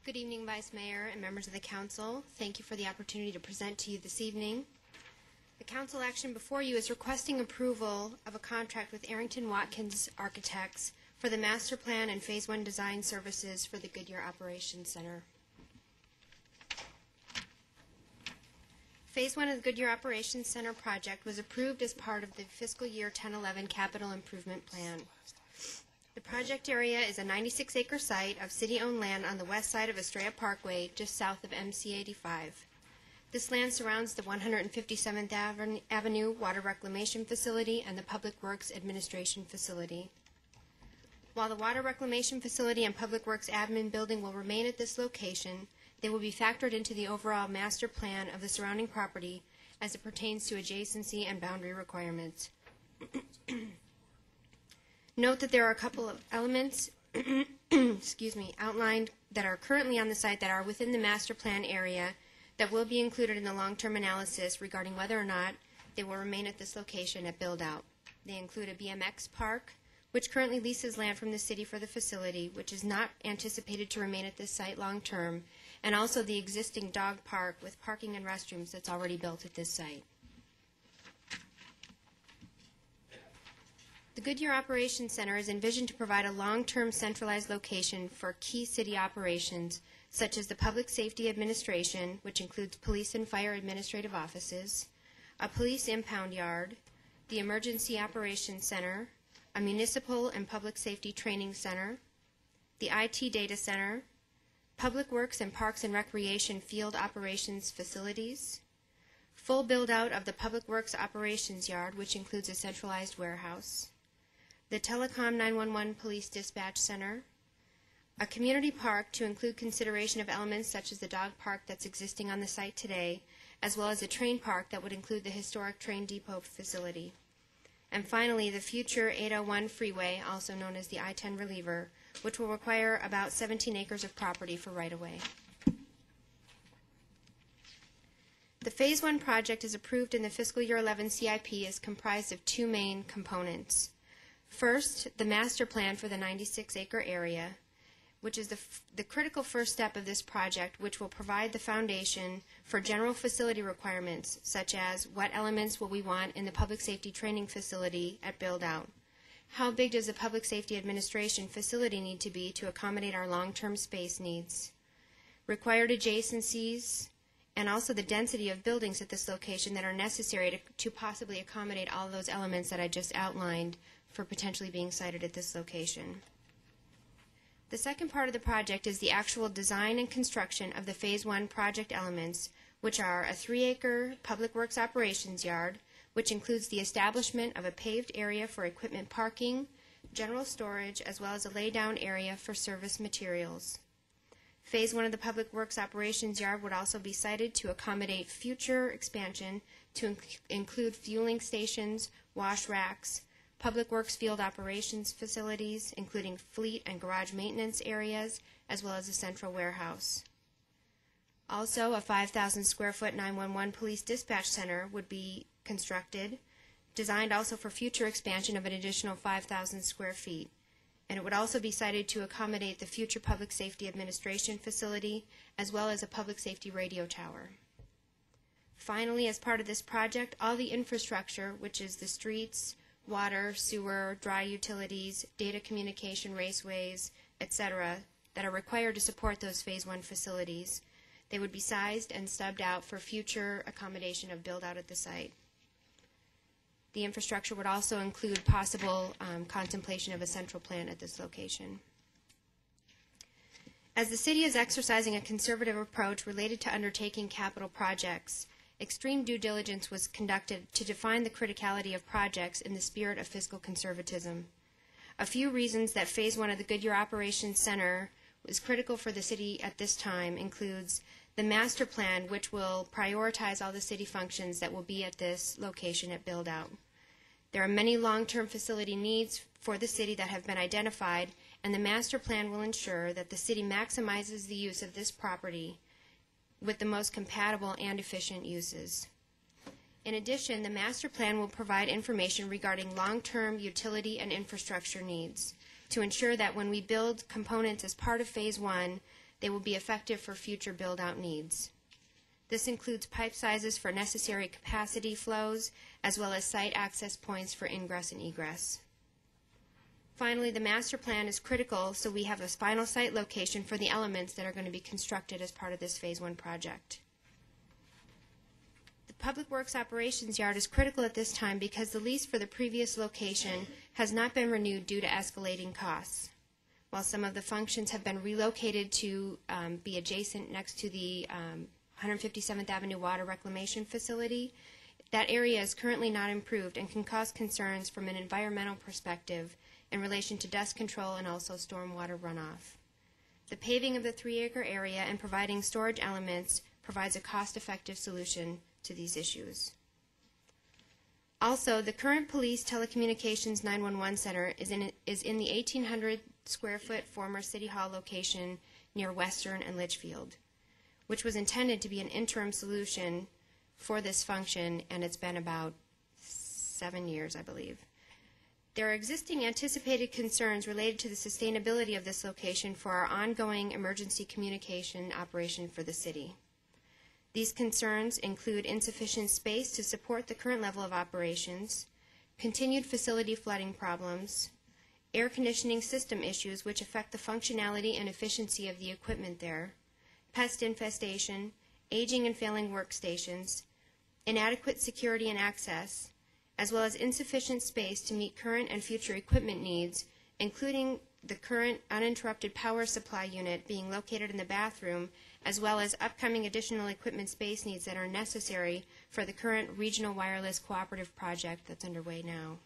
Good evening, Vice Mayor and members of the Council. Thank you for the opportunity to present to you this evening. The council action before you is requesting approval of a contract with Arrington Watkins Architects for the master plan and Phase 1 design services for the Goodyear Operations Center. Phase 1 of the Goodyear Operations Center project was approved as part of the fiscal year 10-11 capital improvement plan. The project area is a 96-acre site of city-owned land on the west side of Estrella Parkway, just south of MC 85. This land surrounds the 157th Avenue Water Reclamation Facility and the Public Works Administration Facility. While the Water Reclamation Facility and Public Works Admin Building will remain at this location, they will be factored into the overall master plan of the surrounding property as it pertains to adjacency and boundary requirements. Note that there are a couple of elements outlined that are currently on the site that are within the master plan area that will be included in the long-term analysis regarding whether or not they will remain at this location at build-out. They include a BMX park, which currently leases land from the city for the facility, which is not anticipated to remain at this site long-term, and also the existing dog park with parking and restrooms that's already built at this site. The Goodyear Operations Center is envisioned to provide a long-term centralized location for key city operations, such as the Public Safety Administration, which includes police and fire administrative offices, a police impound yard, the Emergency Operations Center, a municipal and public safety training center, the IT data center, Public Works and Parks and Recreation field operations facilities, full build-out of the Public Works Operations Yard, which includes a centralized warehouse, the Telecom 911 Police Dispatch Center, a community park to include consideration of elements such as the dog park that's existing on the site today, as well as a train park that would include the historic train depot facility. And finally, the future 801 freeway, also known as the I-10 reliever, which will require about 17 acres of property for right-of-way. The Phase 1 project is approved in the fiscal year 11 CIP is comprised of two main components. First, the master plan for the 96-acre area, which is the critical first step of this project, which will provide the foundation for general facility requirements, such as what elements will we want in the public safety training facility at build-out. How big does the Public Safety Administration facility need to be to accommodate our long-term space needs? Required adjacencies, and also the density of buildings at this location that are necessary to possibly accommodate all of those elements that I just outlined for potentially being sited at this location. The second part of the project is the actual design and construction of the Phase 1 project elements, which are a 3-acre Public Works Operations Yard, which includes the establishment of a paved area for equipment parking, general storage, as well as a lay-down area for service materials. Phase 1 of the Public Works Operations Yard would also be sited to accommodate future expansion to include fueling stations, wash racks, Public Works field operations facilities, including fleet and garage maintenance areas, as well as a central warehouse. Also, a 5,000 square foot 911 police dispatch center would be constructed, designed also for future expansion of an additional 5,000 square feet. And it would also be sited to accommodate the future Public Safety Administration facility, as well as a public safety radio tower. Finally, as part of this project, all the infrastructure, which is the streets, water, sewer, dry utilities, data communication, raceways, etc., that are required to support those Phase 1 facilities, they would be sized and stubbed out for future accommodation of build-out at the site. The infrastructure would also include possible contemplation of a central plant at this location. As the city is exercising a conservative approach related to undertaking capital projects, extreme due diligence was conducted to define the criticality of projects in the spirit of fiscal conservatism. A few reasons that Phase 1 of the Goodyear Operations Center was critical for the city at this time includes the master plan, which will prioritize all the city functions that will be at this location at build-out. There are many long-term facility needs for the city that have been identified, and the master plan will ensure that the city maximizes the use of this property with the most compatible and efficient uses. In addition, the master plan will provide information regarding long-term utility and infrastructure needs to ensure that when we build components as part of Phase 1, they will be effective for future build-out needs. This includes pipe sizes for necessary capacity flows, as well as site access points for ingress and egress. Finally, the master plan is critical, so we have a final site location for the elements that are going to be constructed as part of this Phase 1 project. The Public Works Operations Yard is critical at this time because the lease for the previous location has not been renewed due to escalating costs. While some of the functions have been relocated to be adjacent next to the 157th Avenue Water Reclamation Facility, that area is currently not improved and can cause concerns from an environmental perspective in relation to dust control and also stormwater runoff. The paving of the 3-acre area and providing storage elements provides a cost-effective solution to these issues. Also, the current police telecommunications 911 center is in the 1,800 square foot former City Hall location near Western and Litchfield, which was intended to be an interim solution for this function, and it's been about 7 years, I believe. There are existing anticipated concerns related to the sustainability of this location for our ongoing emergency communication operation for the city. These concerns include insufficient space to support the current level of operations, continued facility flooding problems, air conditioning system issues which affect the functionality and efficiency of the equipment there, pest infestation, aging and failing workstations, inadequate security and access, as well as insufficient space to meet current and future equipment needs, including the current uninterrupted power supply unit being located in the bathroom, as well as upcoming additional equipment space needs that are necessary for the current regional wireless cooperative project that's underway now.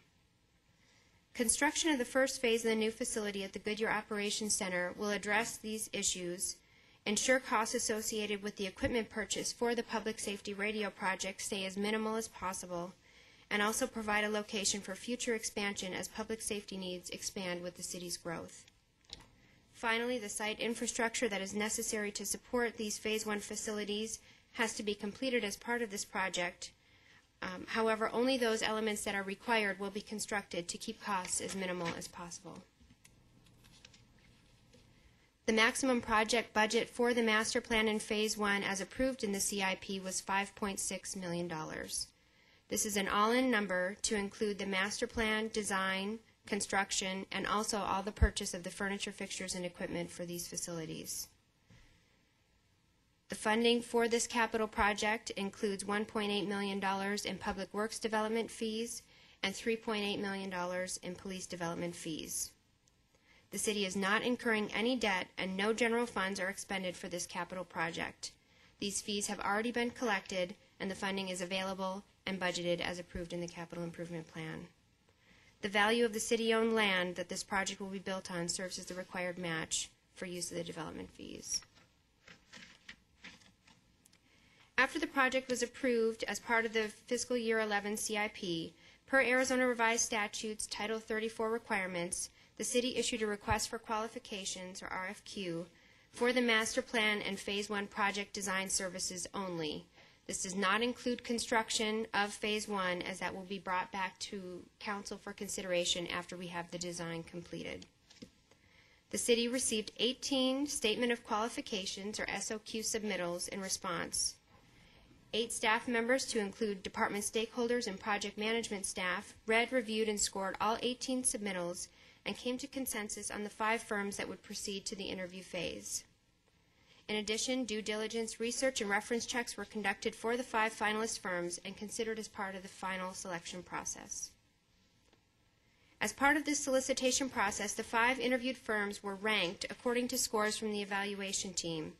Construction of the first phase of the new facility at the Goodyear Operations Center will address these issues, ensure costs associated with the equipment purchase for the public safety radio project stay as minimal as possible, and also provide a location for future expansion as public safety needs expand with the city's growth. Finally, the site infrastructure that is necessary to support these Phase 1 facilities has to be completed as part of this project. However, only those elements that are required will be constructed to keep costs as minimal as possible. The maximum project budget for the master plan in Phase 1 as approved in the CIP was $5.6 million. This is an all-in number to include the master plan, design, construction, and also all the purchase of the furniture, fixtures, and equipment for these facilities. The funding for this capital project includes $1.8 million in public works development fees and $3.8 million in police development fees. The city is not incurring any debt and no general funds are expended for this capital project. These fees have already been collected and the funding is available and budgeted as approved in the capital improvement plan. The value of the city-owned land that this project will be built on serves as the required match for use of the development fees. After the project was approved as part of the fiscal year 11 CIP, per Arizona Revised Statutes Title 34 requirements, the city issued a request for qualifications, or RFQ, for the master plan and Phase 1 project design services only. This does not include construction of Phase 1, as that will be brought back to council for consideration after we have the design completed. The city received 18 Statement of Qualifications, or SOQ, submittals in response. 8 staff members, to include department stakeholders and project management staff, read, reviewed, and scored all 18 submittals and came to consensus on the 5 firms that would proceed to the interview phase. In addition, due diligence, research, and reference checks were conducted for the 5 finalist firms and considered as part of the final selection process. As part of this solicitation process, the 5 interviewed firms were ranked according to scores from the evaluation team.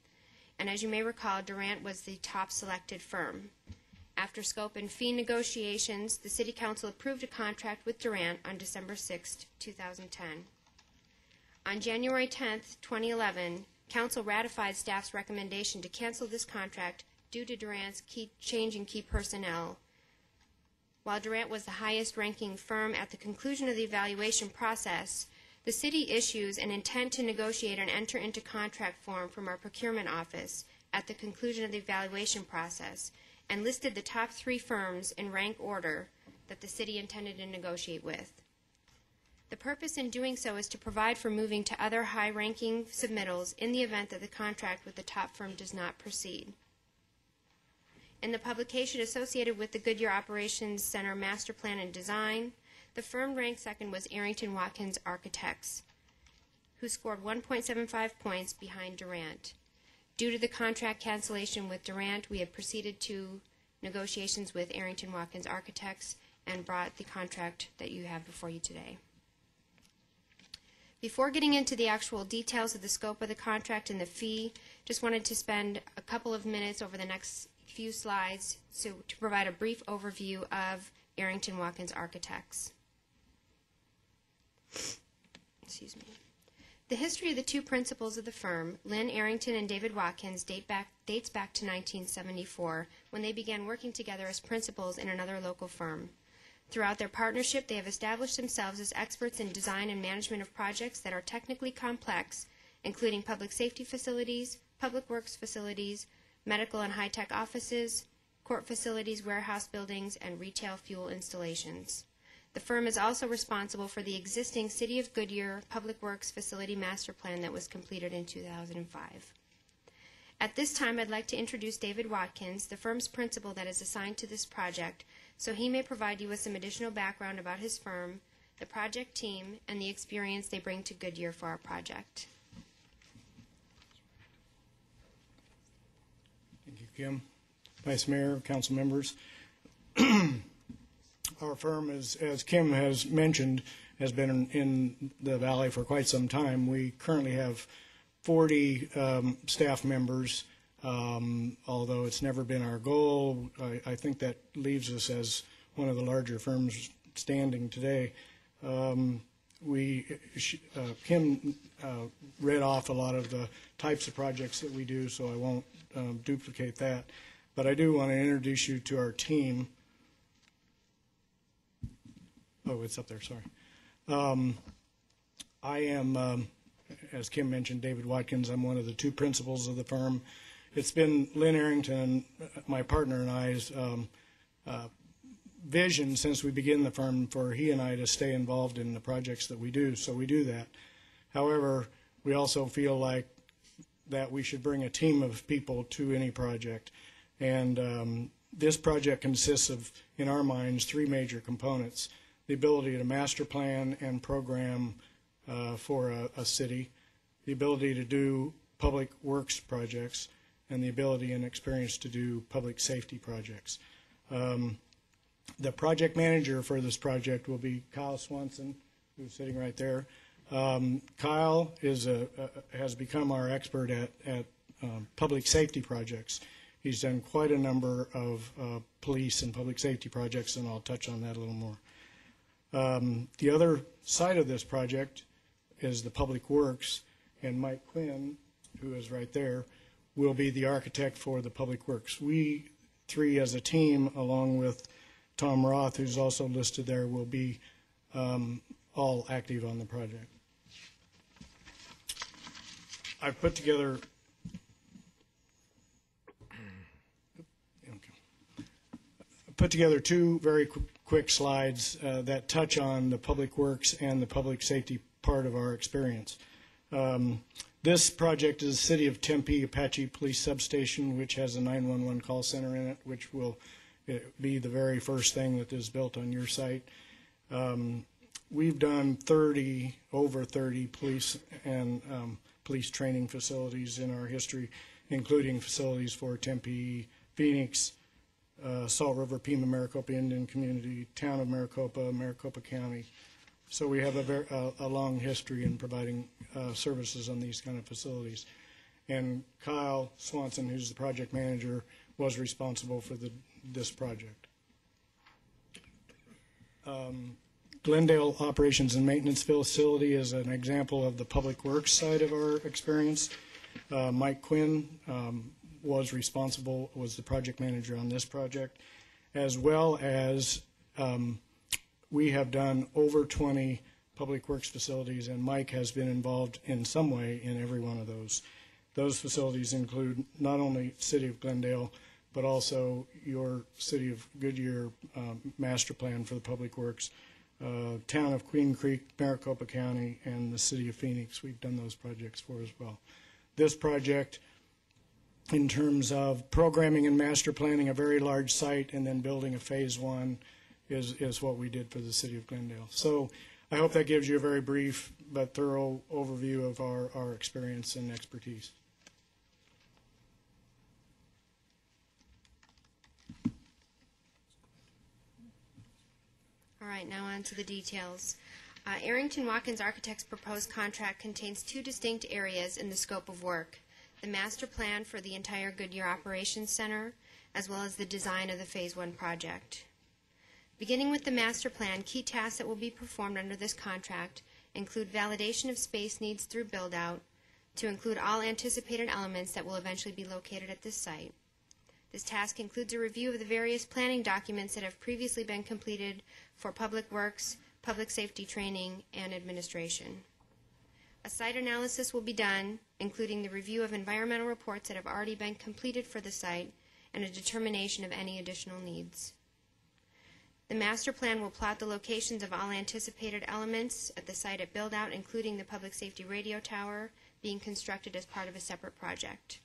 And as you may recall, Durant was the top selected firm. After scope and fee negotiations, the City Council approved a contract with Durant on December 6, 2010. On January 10, 2011, Council ratified staff's recommendation to cancel this contract due to Durant's change in key personnel. While Durant was the highest ranking firm at the conclusion of the evaluation process, the city issues an intent to negotiate and enter into contract form from our procurement office at the conclusion of the evaluation process and listed the top 3 firms in rank order that the city intended to negotiate with. The purpose in doing so is to provide for moving to other high-ranking submittals in the event that the contract with the top firm does not proceed. In the publication associated with the Goodyear Operations Center Master Plan and Design, the firm ranked second was Arrington Watkins Architects, who scored 1.75 points behind Durant. Due to the contract cancellation with Durant, we have proceeded to negotiations with Arrington Watkins Architects and brought the contract that you have before you today. Before getting into the actual details of the scope of the contract and the fee, just wanted to spend a couple of minutes over the next few slides to provide a brief overview of Arrington Watkins Architects. Excuse me. The history of the two principals of the firm, Lynn Arrington and David Watkins, dates back to 1974, when they began working together as principals in another local firm. Throughout their partnership, they have established themselves as experts in design and management of projects that are technically complex, including public safety facilities, public works facilities, medical and high-tech offices, court facilities, warehouse buildings, and retail fuel installations. The firm is also responsible for the existing City of Goodyear Public Works Facility Master Plan that was completed in 2005. At this time, I'd like to introduce David Watkins, the firm's principal that is assigned to this project, so he may provide you with some additional background about his firm, the project team, and the experience they bring to Goodyear for our project. Thank you, Kim. Vice Mayor, council members. Our firm, as Kim has mentioned, has been in the valley for quite some time. We currently have 40 staff members, although it's never been our goal. I think that leaves us as one of the larger firms standing today. Kim read off a lot of the types of projects that we do, so I won't duplicate that. But I do want to introduce you to our team. Oh, it's up there, sorry. I am, as Kim mentioned, David Watkins. I'm one of the two principals of the firm. It's been Lynn Arrington, my partner, and I's vision since we began the firm for he and I to stay involved in the projects that we do, so we do that. However, we also feel like that we should bring a team of people to any project. And this project consists of, in our minds, three major components: the ability to master plan and program for a city, the ability to do public works projects, and the ability and experience to do public safety projects. The project manager for this project will be Kyle Swanson, who's sitting right there. Kyle has become our expert at public safety projects. He's done quite a number of police and public safety projects, and I'll touch on that a little more. The other side of this project is the public works, and Mike Quinn, who is right there, will be the architect for the public works. We three as a team, along with Tom Roth, who's also listed there, will be all active on the project. I've put together two very quick slides that touch on the public works and the public safety part of our experience. This project is the City of Tempe Apache Police Substation, which has a 911 call center in it, which will be the very first thing that is built on your site. We've done over 30 police and police training facilities in our history, including facilities for Tempe, Phoenix, Salt River, Pima, Maricopa Indian Community, Town of Maricopa, Maricopa County. So we have a long history in providing services on these kind of facilities. And Kyle Swanson, who's the project manager, was responsible for this project. Glendale Operations and Maintenance Facility is an example of the public works side of our experience. Mike Quinn was the project manager on this project, as well as we have done over 20 public works facilities, and Mike has been involved in some way in every one of those. Those facilities include not only City of Glendale, but also your City of Goodyear master plan for the public works, Town of Queen Creek, Maricopa County, and the City of Phoenix. We've done those projects for as well. This project in terms of programming and master planning a very large site and then building a phase one is what we did for the city of Glendale. So I hope that gives you a very brief but thorough overview of our experience and expertise. All right, now on to the details. Arrington Watkins Architects' proposed contract contains two distinct areas in the scope of work: the master plan for the entire Goodyear Operations Center, as well as the design of the Phase 1 project. Beginning with the master plan, key tasks that will be performed under this contract include validation of space needs through build-out, to include all anticipated elements that will eventually be located at this site. This task includes a review of the various planning documents that have previously been completed for public works, public safety training, and administration. A site analysis will be done, including the review of environmental reports that have already been completed for the site and a determination of any additional needs. The master plan will plot the locations of all anticipated elements at the site at build-out, including the public safety radio tower being constructed as part of a separate project.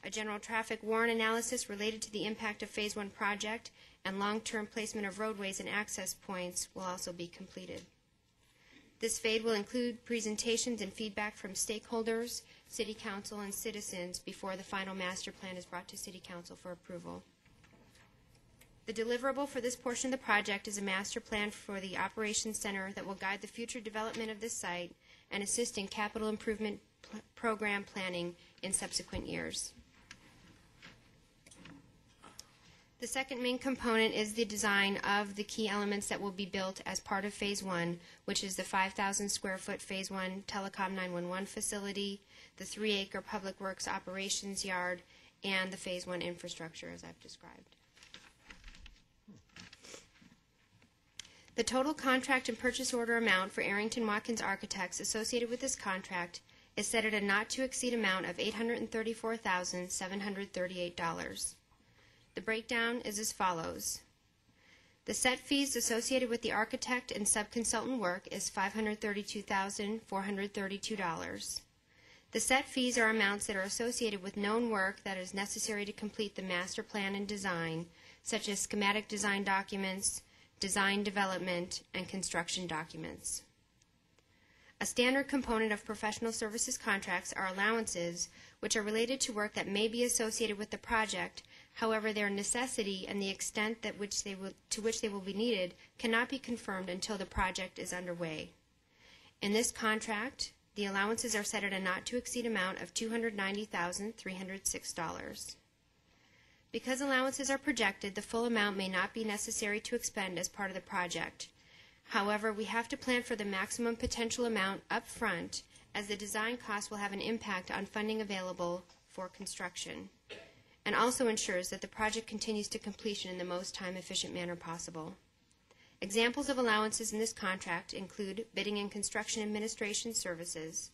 A general traffic warrant analysis related to the impact of Phase 1 project and long-term placement of roadways and access points will also be completed. This phase will include presentations and feedback from stakeholders, City Council, and citizens before the final master plan is brought to City Council for approval. The deliverable for this portion of the project is a master plan for the Operations Center that will guide the future development of this site and assist in capital improvement program planning in subsequent years. The second main component is the design of the key elements that will be built as part of Phase 1, which is the 5,000 square foot Phase 1 Telecom 911 facility, the 3-acre Public Works operations yard, and the Phase 1 infrastructure as I've described. The total contract and purchase order amount for Arrington Watkins Architects associated with this contract is set at a not-to-exceed amount of $834,738. The breakdown is as follows. The set fees associated with the architect and subconsultant work is $532,432. The set fees are amounts that are associated with known work that is necessary to complete the master plan and design, such as schematic design documents, design development, and construction documents. A standard component of professional services contracts are allowances, which are related to work that may be associated with the project. However, their necessity and the extent to which they will be needed cannot be confirmed until the project is underway. In this contract, the allowances are set at a not-to-exceed amount of $290,306. Because allowances are projected, the full amount may not be necessary to expend as part of the project. However, we have to plan for the maximum potential amount up front, as the design costs will have an impact on funding available for construction, and also ensures that the project continues to completion in the most time-efficient manner possible. Examples of allowances in this contract include bidding and construction administration services.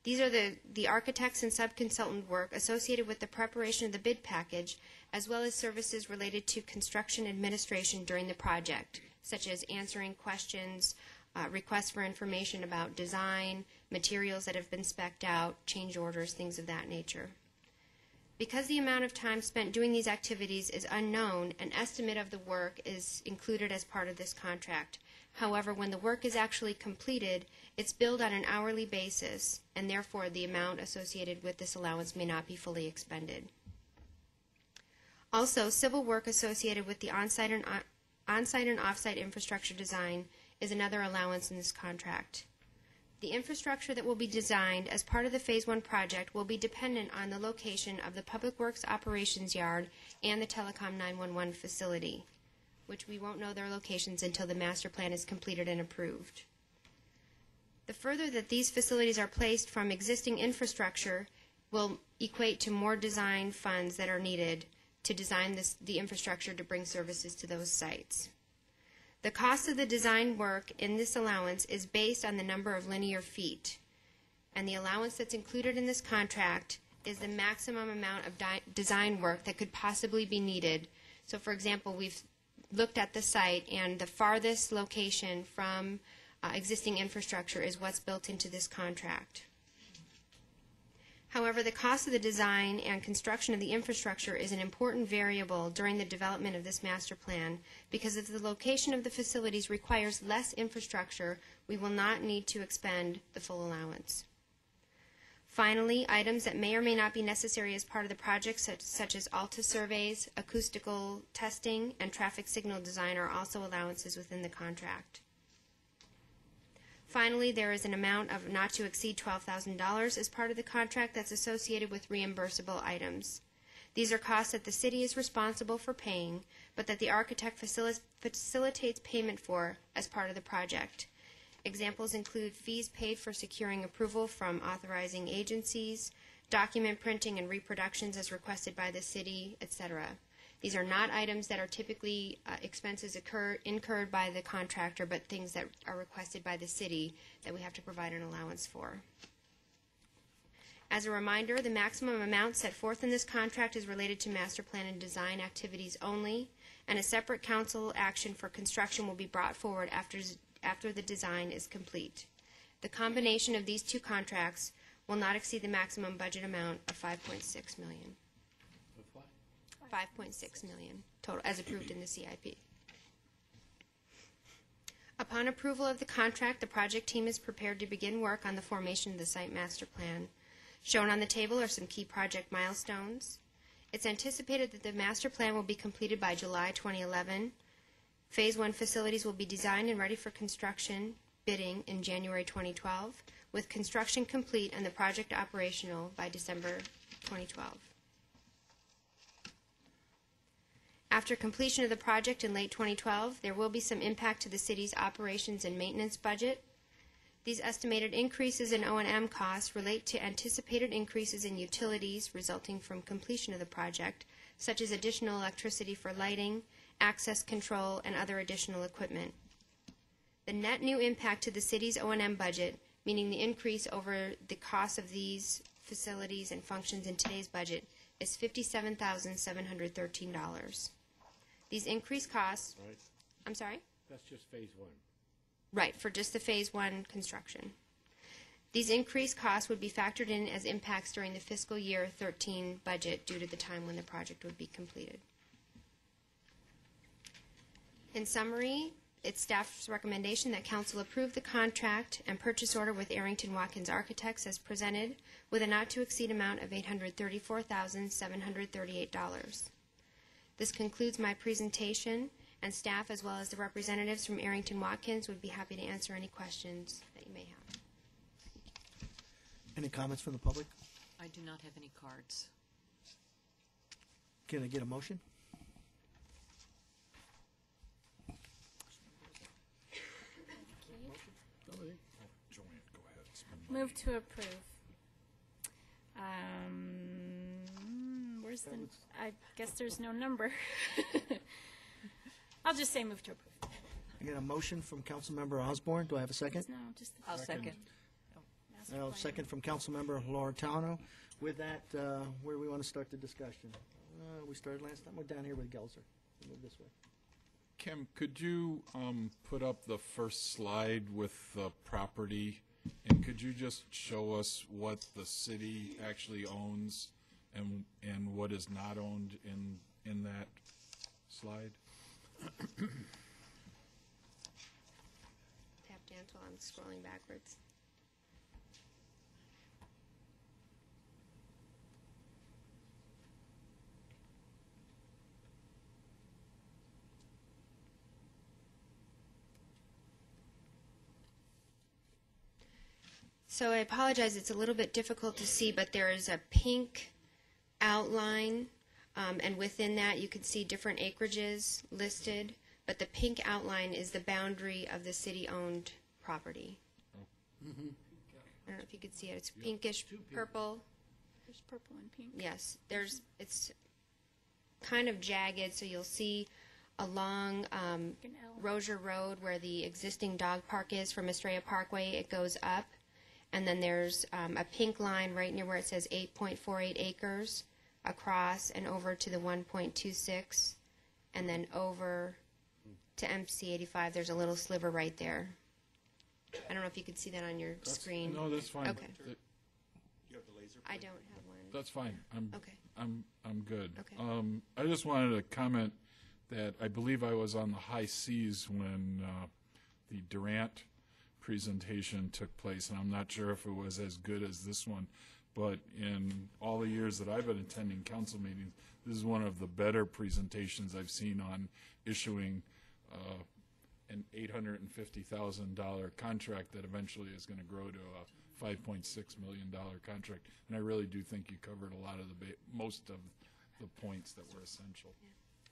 These are the architects and subconsultant work associated with the preparation of the bid package, as well as services related to construction administration during the project, such as answering questions, requests for information about design, materials that have been spec'd out, change orders, things of that nature. Because the amount of time spent doing these activities is unknown, an estimate of the work is included as part of this contract. However, when the work is actually completed, it's billed on an hourly basis, and therefore the amount associated with this allowance may not be fully expended. Also, civil work associated with the on-site and off-site infrastructure design is another allowance in this contract. The infrastructure that will be designed as part of the Phase 1 project will be dependent on the location of the Public Works operations yard and the Telecom 911 facility, which we won't know their locations until the master plan is completed and approved. The further that these facilities are placed from existing infrastructure will equate to more design funds that are needed to design the infrastructure to bring services to those sites. The cost of the design work in this allowance is based on the number of linear feet, and the allowance that's included in this contract is the maximum amount of design work that could possibly be needed. So, for example, we've looked at the site, and the farthest location from existing infrastructure is what's built into this contract. However, the cost of the design and construction of the infrastructure is an important variable during the development of this master plan, because if the location of the facilities requires less infrastructure, we will not need to expend the full allowance. Finally, items that may or may not be necessary as part of the project, such as ALTA surveys, acoustical testing, and traffic signal design, are also allowances within the contract. Finally, there is an amount of not to exceed $12,000 as part of the contract that's associated with reimbursable items. These are costs that the city is responsible for paying, but that the architect facilitates payment for as part of the project. Examples include fees paid for securing approval from authorizing agencies, document printing and reproductions as requested by the city, etc. These are not items that are typically expenses incurred by the contractor, but things that are requested by the city that we have to provide an allowance for. As a reminder, the maximum amount set forth in this contract is related to master plan and design activities only, and a separate council action for construction will be brought forward after the design is complete. The combination of these two contracts will not exceed the maximum budget amount of $5.6 million. $5.6 million total, as approved in the CIP. Upon approval of the contract, the project team is prepared to begin work on the formation of the site master plan. Shown on the table are some key project milestones. It's anticipated that the master plan will be completed by July 2011. Phase 1 facilities will be designed and ready for construction bidding in January 2012, with construction complete and the project operational by December 2012. After completion of the project in late 2012, there will be some impact to the city's operations and maintenance budget. These estimated increases in O&M costs relate to anticipated increases in utilities resulting from completion of the project, such as additional electricity for lighting, access control, and other additional equipment. The net new impact to the city's O&M budget, meaning the increase over the cost of these facilities and functions in today's budget, is $57,713. These increased costs, Right. I'm sorry? That's just phase 1. Right, for just the phase 1 construction. These increased costs would be factored in as impacts during the fiscal year 13 budget due to the time when the project would be completed. In summary, it's staff's recommendation that council approve the contract and purchase order with Arrington Watkins Architects as presented, with a not to exceed amount of $834,738. This concludes my presentation, and staff as well as the representatives from Arrington Watkins would be happy to answer any questions that you may have. Any comments from the public? I do not have any cards. Can I get a motion? Move to approve. Where's the? I guess there's no number. I'll just say move to approve. I get a motion from Councilmember Osborne. Do I have a second? No, just the I'll second. Second from Councilmember Loretano. With that, where do we want to start the discussion? We started last time. We're down here with Gelser. We'll move this way. Kim, could you put up the first slide with the property, and could you just show us what the city actually owns and what is not owned in that slide? Tap dance while I'm scrolling backwards. So I apologize, it's a little bit difficult to see, but there is a pink outline, and within that you can see different acreages listed, but the pink outline is the boundary of the city-owned property. Mm-hmm. I don't know if you can see it. It's pinkish purple. There's purple and pink. Yes, it's kind of jagged, so you'll see along Rozier Road where the existing dog park is from Estrella Parkway, it goes up. And then there's a pink line right near where it says 8.48 acres across and over to the 1.26, and then over to MC85. There's a little sliver right there. I don't know if you could see that on your screen. No, that's fine. Okay. You have the I don't have one. That's fine. Okay. I'm good. Okay. I just wanted to comment that I believe I was on the high seas when the Durant presentation took place, and I'm not sure if it was as good as this one, but in all the years that I've been attending council meetings, this is one of the better presentations I've seen on issuing an $850,000 contract that eventually is going to grow to a $5.6 million contract. And I really do think you covered a lot of most of the points that were essential. Yeah.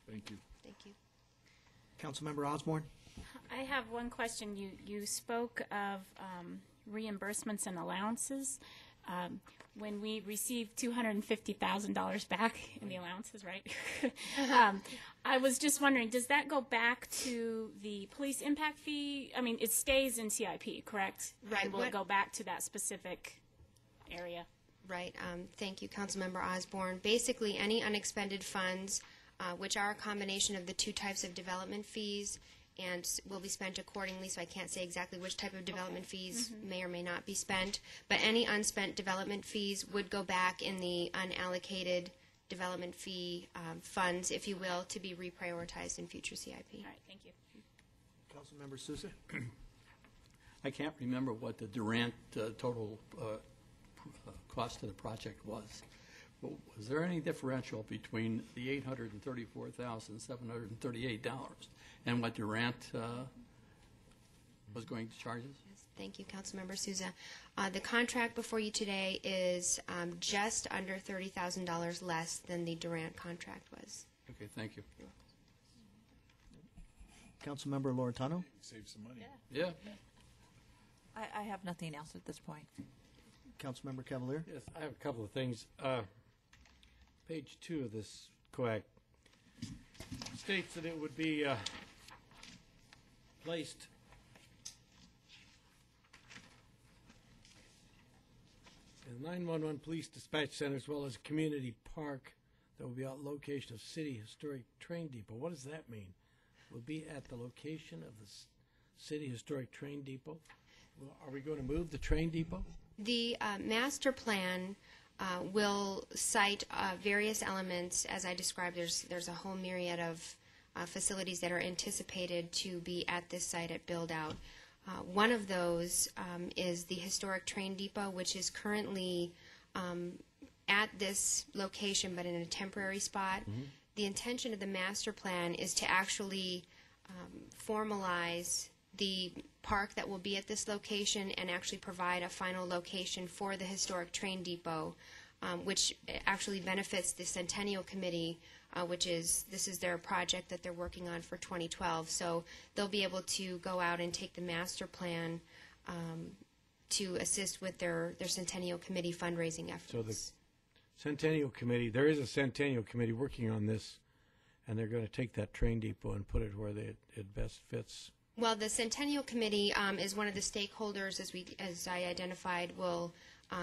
Thank you. Thank you. Councilmember Osborne? I have one question. You spoke of reimbursements and allowances. When we received $250,000 back in the allowances, right? I was just wondering, does that go back to the police impact fee? I mean, it stays in CIP, correct? Right. And will it go back to that specific area? Right. Thank you, Councilmember Osborne. Basically, any unexpended funds, which are a combination of the two types of development fees, and will be spent accordingly, so I can't say exactly which type of development fees may or may not be spent, but any unspent development fees would go back in the unallocated development fee funds, if you will, to be reprioritized in future CIP. All right, thank you. Councilmember Sousa? I can't remember what the Durant total cost of the project was. Well, was there any differential between the $834,738 and what Durant was going to charge us? Yes, thank you, Councilmember Sousa. The contract before you today is just under $30,000 less than the Durant contract was. Okay, thank you. Councilmember Loretano? Save some money. Yeah. I have nothing else at this point. Councilmember Cavalier? Yes, I have a couple of things. Page 2 of this COAC states that it would be placed in the 911 Police Dispatch Center as well as a community park that will be at location of City Historic Train Depot. What does that mean? Will be at the location of the City Historic Train Depot? Well, are we going to move the train depot? The master plan will cite various elements. As I described, there's a whole myriad of facilities that are anticipated to be at this site at build-out. One of those is the historic train depot, which is currently at this location but in a temporary spot. The intention of the master plan is to actually formalize the park that will be at this location and actually provide a final location for the historic train depot, which actually benefits the Centennial Committee, this is their project that they're working on for 2012. So they'll be able to go out and take the master plan to assist with their Centennial Committee fundraising efforts. So the Centennial Committee, there is a Centennial Committee working on this, and they're going to take that train depot and put it where it best fits. Well, the Centennial Committee is one of the stakeholders, as I identified, will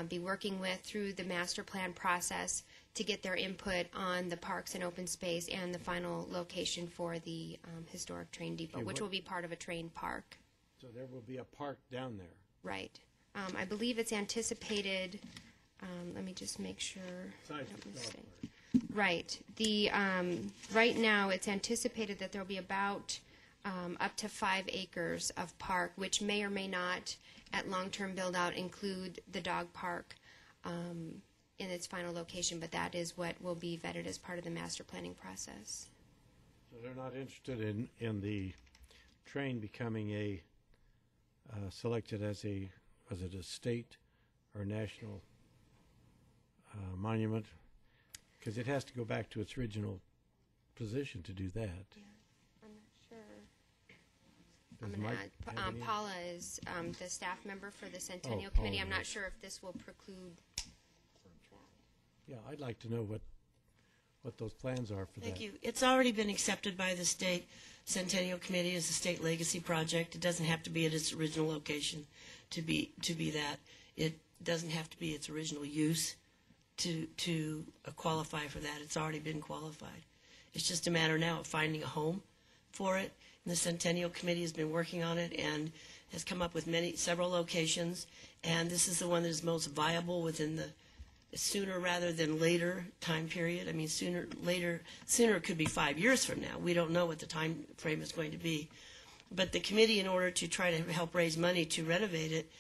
be working with through the master plan process to get their input on the parks and open space and the final location for the historic train depot, which will be part of a train park. So there will be a park down there. Right. I believe it's anticipated. Let me just make sure. Right. Right now, it's anticipated that there will be about up to 5 acres of park, which may or may not, at long-term build-out, include the dog park in its final location, but that is what will be vetted as part of the master planning process. So they're not interested in the train becoming selected as a state or national monument? Because it has to go back to its original position to do that. Yeah, I'm not sure. Paula is the staff member for the Centennial Committee. I'm not sure if this will preclude that. Yeah, I'd like to know what those plans are for that. Thank you. It's already been accepted by the State Centennial Committee as a state legacy project. It doesn't have to be at its original location to be that. It doesn't have to be its original use to qualify for that. It's already been qualified. It's just a matter now of finding a home for it. And the Centennial Committee has been working on it and has come up with several locations. And this is the one that is most viable within the sooner rather than later time period. I mean, sooner it could be 5 years from now. We don't know what the time frame is going to be. But the committee, in order to try to help raise money to renovate it,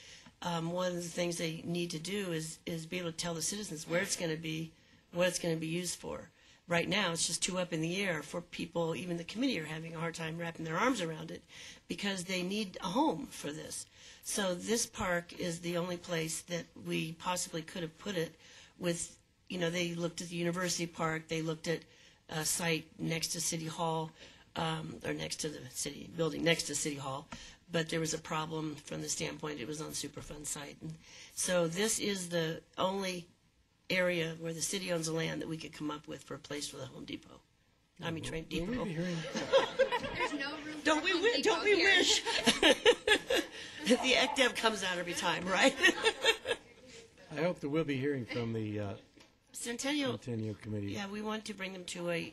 one of the things they need to do is be able to tell the citizens where it's going to be, what it's going to be used for. Right now, it's just too up in the air for people. Even the committee are having a hard time wrapping their arms around it because they need a home for this. So this park is the only place that we possibly could have put it with, they looked at the University Park, they looked at a site next to City Hall, or next to the city building, next to City Hall, but there was a problem from the standpoint it was on Superfund site. And so this is the only area where the city owns the land that we could come up with for a place for the Home Depot. I mean, Train Depot. There's no room for Don't we wish? The ECDEV comes out every time, right? I hope that we'll be hearing from the Centennial Committee. Yeah, we want to bring them to a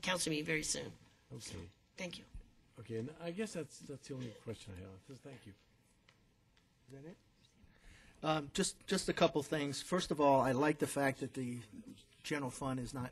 council meeting very soon. Okay. Thank you. Okay, and I guess that's the only question I have. Just thank you. Is that it? Just a couple things. First of all, I like the fact that the general fund is not,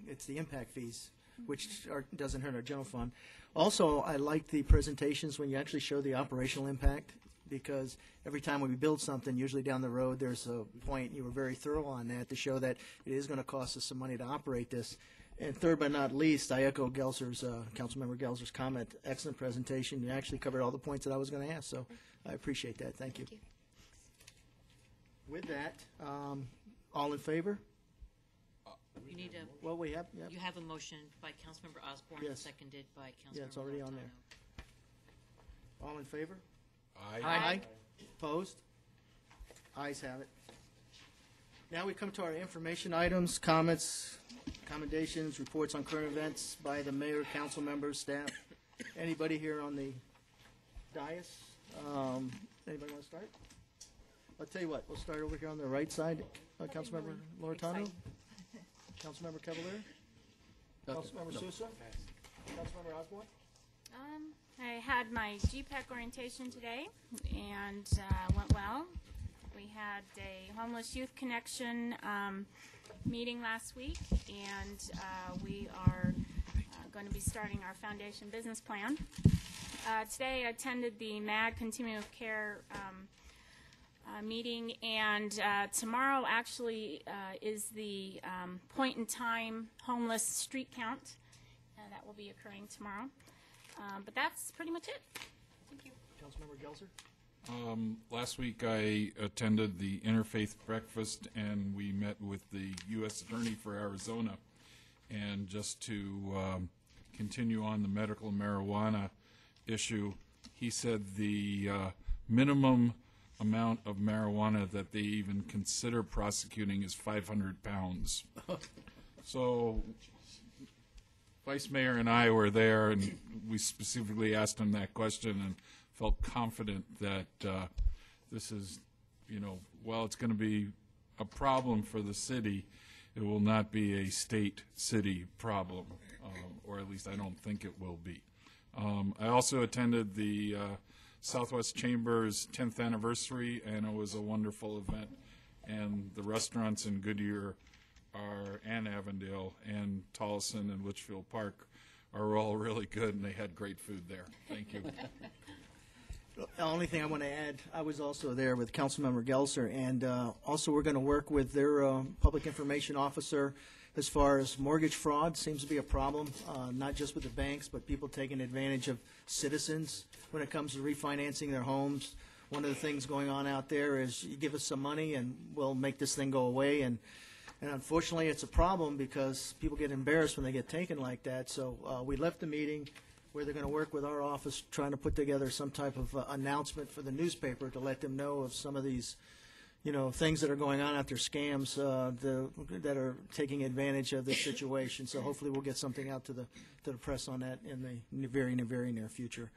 it's the impact fees, which doesn't hurt our general fund. Also, I like the presentations when you actually show the operational impact, because every time we build something, usually down the road, there's a point, you were very thorough on that, to show that it is going to cost us some money to operate this. And third but not least, I echo Councilmember Gelser's comment. Excellent presentation. You actually covered all the points that I was going to ask, so I appreciate that. Thank you. With that, all in favor? You need a. Well, we have. Yep. You have a motion by Councilmember Osborne, Yes. seconded by Councilmember. Yeah, it's already on there. All in favor? Aye. Opposed? Ayes have it. Now we come to our information items, comments, commendations, reports on current events by the mayor, council members, staff. Anybody here on the dais? Anybody want to start? I'll tell you what, we'll start over here on the right side. Councilmember Loretano? Councilmember Cavalier? Councilmember Sousa? Councilmember Osborne? I had my GPEC orientation today, and went well. We had a Homeless Youth Connection meeting last week, and we are going to be starting our foundation business plan. Today I attended the MAG Continuum of Care meeting, and tomorrow actually is the point-in-time homeless street count. That will be occurring tomorrow. But that's pretty much it. Thank you. Councilmember Gelser? Last week I attended the Interfaith Breakfast, and we met with the U.S. Attorney for Arizona. And just to continue on the medical marijuana issue, he said the minimum amount of marijuana that they even consider prosecuting is 500 pounds. So Vice Mayor and I were there, and we specifically asked him that question and felt confident that this is, while it's going to be a problem for the city, it will not be a state-city problem, or at least I don't think it will be. I also attended the Southwest Chamber's 10th anniversary, and it was a wonderful event. And the restaurants in Goodyear and Avondale and Tolleson and Litchfield Park are all really good, and they had great food there. Thank you. The only thing I want to add, I was also there with Councilmember Gelser, and also we're going to work with their public information officer as far as mortgage fraud. Seems to be a problem, not just with the banks, but people taking advantage of citizens when it comes to refinancing their homes. One of the things going on out there is you give us some money and we'll make this thing go away, and unfortunately it's a problem because people get embarrassed when they get taken like that. So we left the meeting where they're going to work with our office trying to put together some type of announcement for the newspaper to let them know of some of these, things that are going on out there, scams that are taking advantage of this situation. So hopefully we'll get something out to the press on that in the very near future.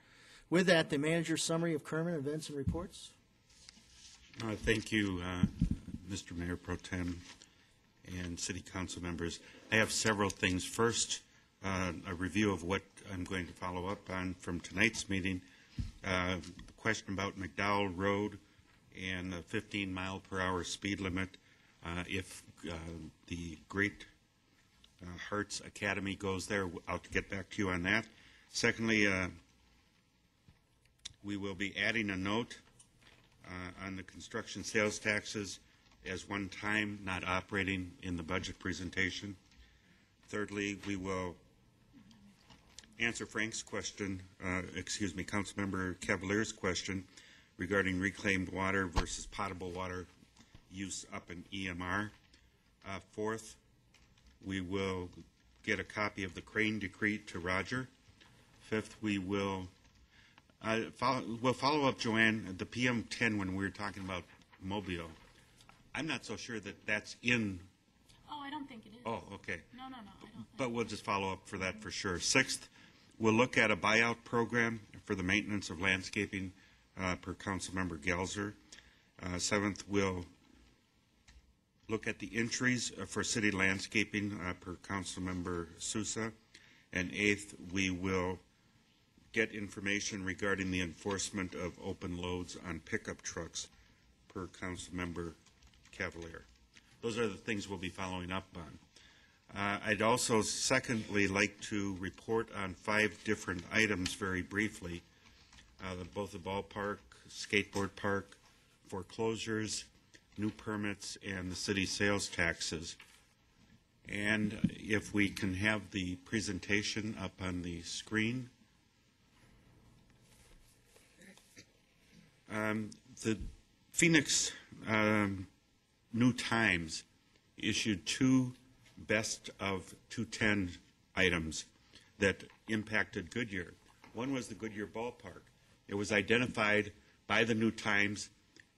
With that, the manager's summary of current events and reports. Thank you, Mr. Mayor Pro Tem and City Council members. I have several things. First, a review of what I'm going to follow up on from tonight's meeting. The question about McDowell Road and the 15-mile-per-hour speed limit. If the Great Hearts Academy goes there, I'll get back to you on that. Secondly, we will be adding a note on the construction sales taxes as one time, not operating in the budget presentation. Thirdly, we will answer Frank's question, Councilmember Cavalier's question regarding reclaimed water versus potable water use up in EMR. Fourth, we will get a copy of the Crane Decree to Roger. Fifth, we'll follow up, Joanne, the PM10 when we were talking about Mobile. I'm not so sure that that's in. Oh, I don't think it is. Oh, okay. No, I don't. But we'll just follow up for that for sure. Sixth, we'll look at a buyout program for the maintenance of landscaping per Councilmember Gelser. Seventh, we'll look at the entries for city landscaping per Councilmember Sousa. And eighth, we will get information regarding the enforcement of open loads on pickup trucks per Councilmember Cavalier. Those are the things we'll be following up on. I'd also secondly like to report on 5 different items very briefly. Both the ballpark, skateboard park, foreclosures, new permits, and the city sales taxes. And if we can have the presentation up on the screen. The Phoenix New Times issued 2 best of 210 items that impacted Goodyear. One was the Goodyear ballpark. It was identified by the New Times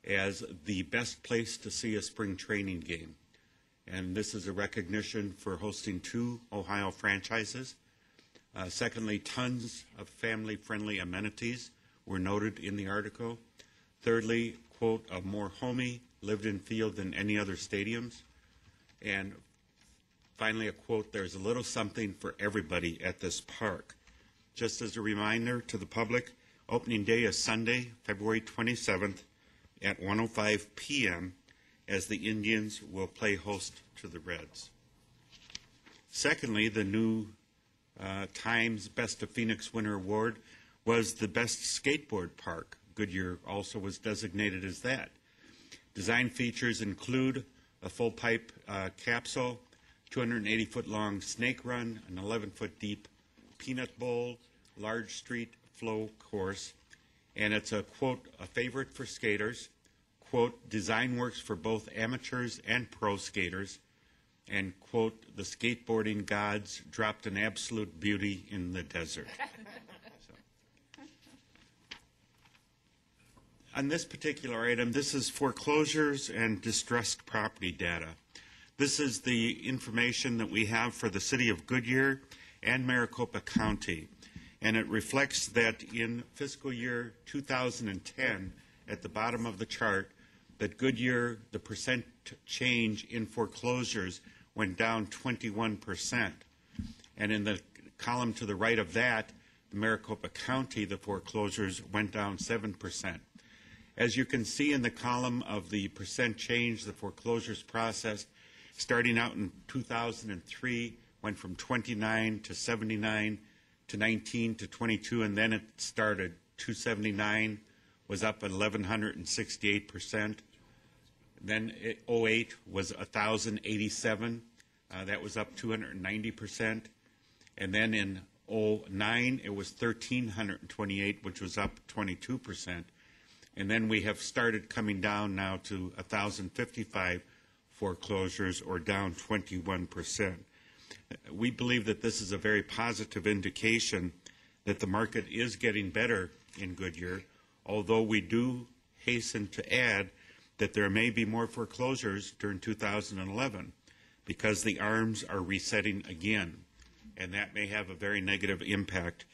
as the best place to see a spring training game. And this is a recognition for hosting 2 Ohio franchises. Secondly, tons of family-friendly amenities were noted in the article. Thirdly, quote, a more homey, lived-in feel than any other stadiums. And finally, a quote, there's a little something for everybody at this park. Just as a reminder to the public, opening day is Sunday, February 27th at 1:05 p.m. as the Indians will play host to the Reds. Secondly, the New Times Best of Phoenix Winter Award was the best skateboard park. Goodyear also was designated as that. Design features include a full pipe capsule, 280-foot long snake run, an 11-foot deep peanut bowl, large street flow course, and it's a, quote, a favorite for skaters, quote, design works for both amateurs and pro skaters, and, quote, the skateboarding gods dropped an absolute beauty in the desert. On this particular item, this is foreclosures and distressed property data. This is the information that we have for the city of Goodyear and Maricopa County. And it reflects that in fiscal year 2010, at the bottom of the chart, that Goodyear, the percent change in foreclosures went down 21%. And in the column to the right of that, the Maricopa County, the foreclosures went down 7%. As you can see in the column of the percent change, the foreclosures processed, starting out in 2003, went from 29 to 79 to 19 to 22, and then it started 279, was up 1,168%. Then 08 was 1,087, that was up 290%. And then in 09, it was 1,328, which was up 22%. And then we have started coming down now to 1,055 foreclosures, or down 21%. We believe that this is a very positive indication that the market is getting better in Goodyear, although we do hasten to add that there may be more foreclosures during 2011 because the arms are resetting again, and that may have a very negative impact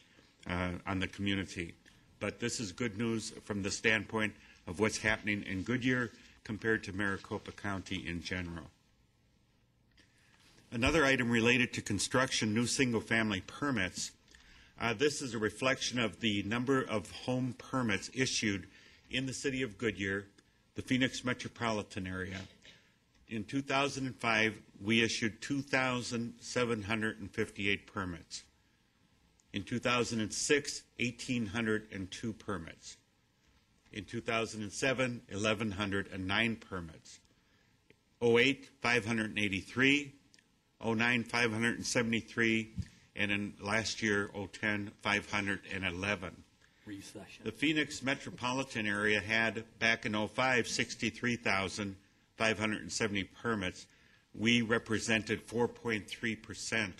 on the community. But this is good news from the standpoint of what's happening in Goodyear compared to Maricopa County in general. Another item related to construction, new single-family permits. This is a reflection of the number of home permits issued in the city of Goodyear, the Phoenix metropolitan area. In 2005, we issued 2,758 permits. In 2006, 1,802 permits. In 2007, 1,109 permits. 08, 583. 09, 573. And in last year, 010, 511. Recession. The Phoenix metropolitan area had, back in 05, 63,570 permits. We represented 4.3%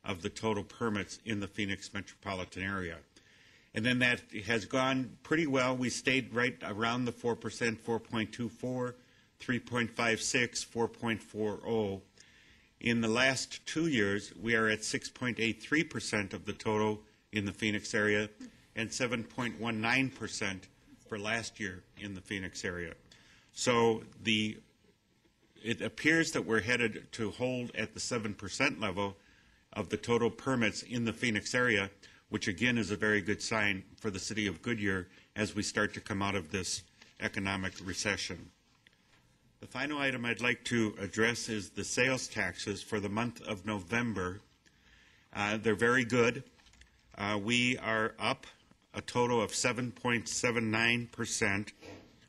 of the total permits in the Phoenix metropolitan area. And then that has gone pretty well. We stayed right around the 4%, 4.24, 3.56, 4.40. In the last 2 years, we are at 6.83% of the total in the Phoenix area and 7.19% for last year in the Phoenix area. So it appears that we're headed to hold at the 7% level of the total permits in the Phoenix area, which again is a very good sign for the city of Goodyear as we start to come out of this economic recession. The final item I'd like to address is the sales taxes for the month of November. They're very good. We are up a total of 7.79%,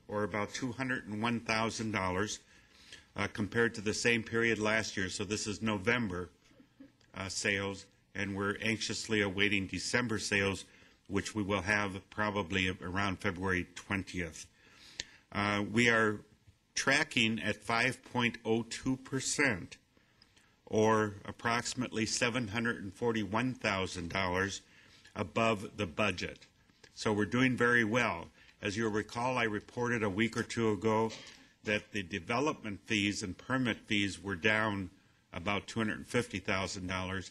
or about $201,000, compared to the same period last year. So this is November sales, and we're anxiously awaiting December sales, which we will have probably around February 20th. We are tracking at 5.02%, or approximately $741,000 above the budget. So we're doing very well. As you'll recall, I reported a week or two ago that the development fees and permit fees were down about $250,000,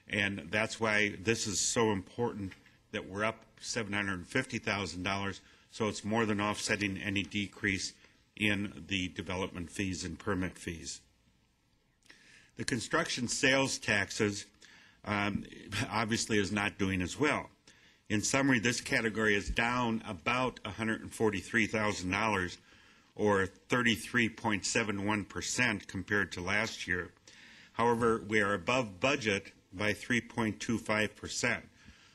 and that's why this is so important that we're up $750,000, so it's more than offsetting any decrease in the development fees and permit fees. The construction sales taxes obviously is not doing as well. In summary, this category is down about $143,000, or 33.71% compared to last year. However, we are above budget by 3.25%.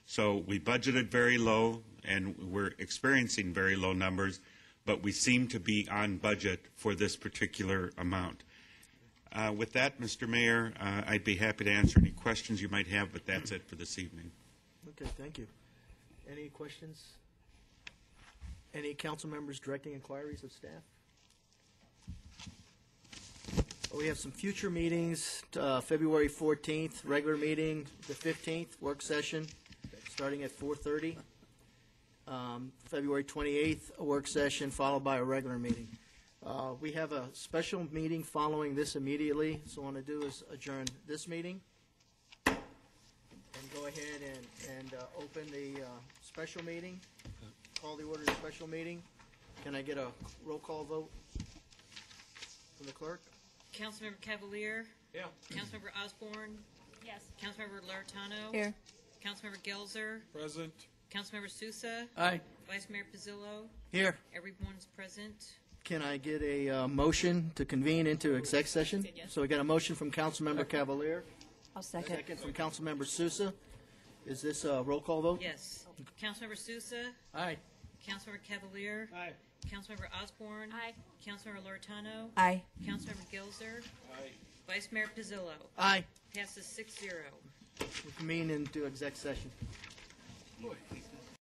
So we budgeted very low, and we're experiencing very low numbers, but we seem to be on budget for this particular amount. With that, Mr. Mayor, I'd be happy to answer any questions you might have, but that's it for this evening. Okay, thank you. Any questions? Any council members directing inquiries of staff? We have some future meetings, February 14th, regular meeting, the 15th, work session, starting at 4:30. February 28th, a work session, followed by a regular meeting. We have a special meeting following this immediately, so what I want to do is adjourn this meeting and go ahead and open the special meeting, call the order of special meeting. Can I get a roll call vote from the clerk? Councilmember Cavalier? Yeah. Councilmember Osborne? Yes. Councilmember Laurentano? Here. Councilmember Gelzer? Present. Councilmember Sousa? Aye. Vice Mayor Pizzillo? Here. Everyone's present. Can I get a motion to convene into exec session? So we got a motion from Councilmember Cavalier. I'll second. Second from Councilmember Sousa. Is this a roll call vote? Yes. Councilmember Sousa? Aye. Councilmember Cavalier? Aye. Councilmember Osborne? Aye. Councilmember Laurentano? Aye. Councilmember Gelzer? Aye. Vice Mayor Pizzillo? Aye. Passes 6-0. We convene into exec session. Boy.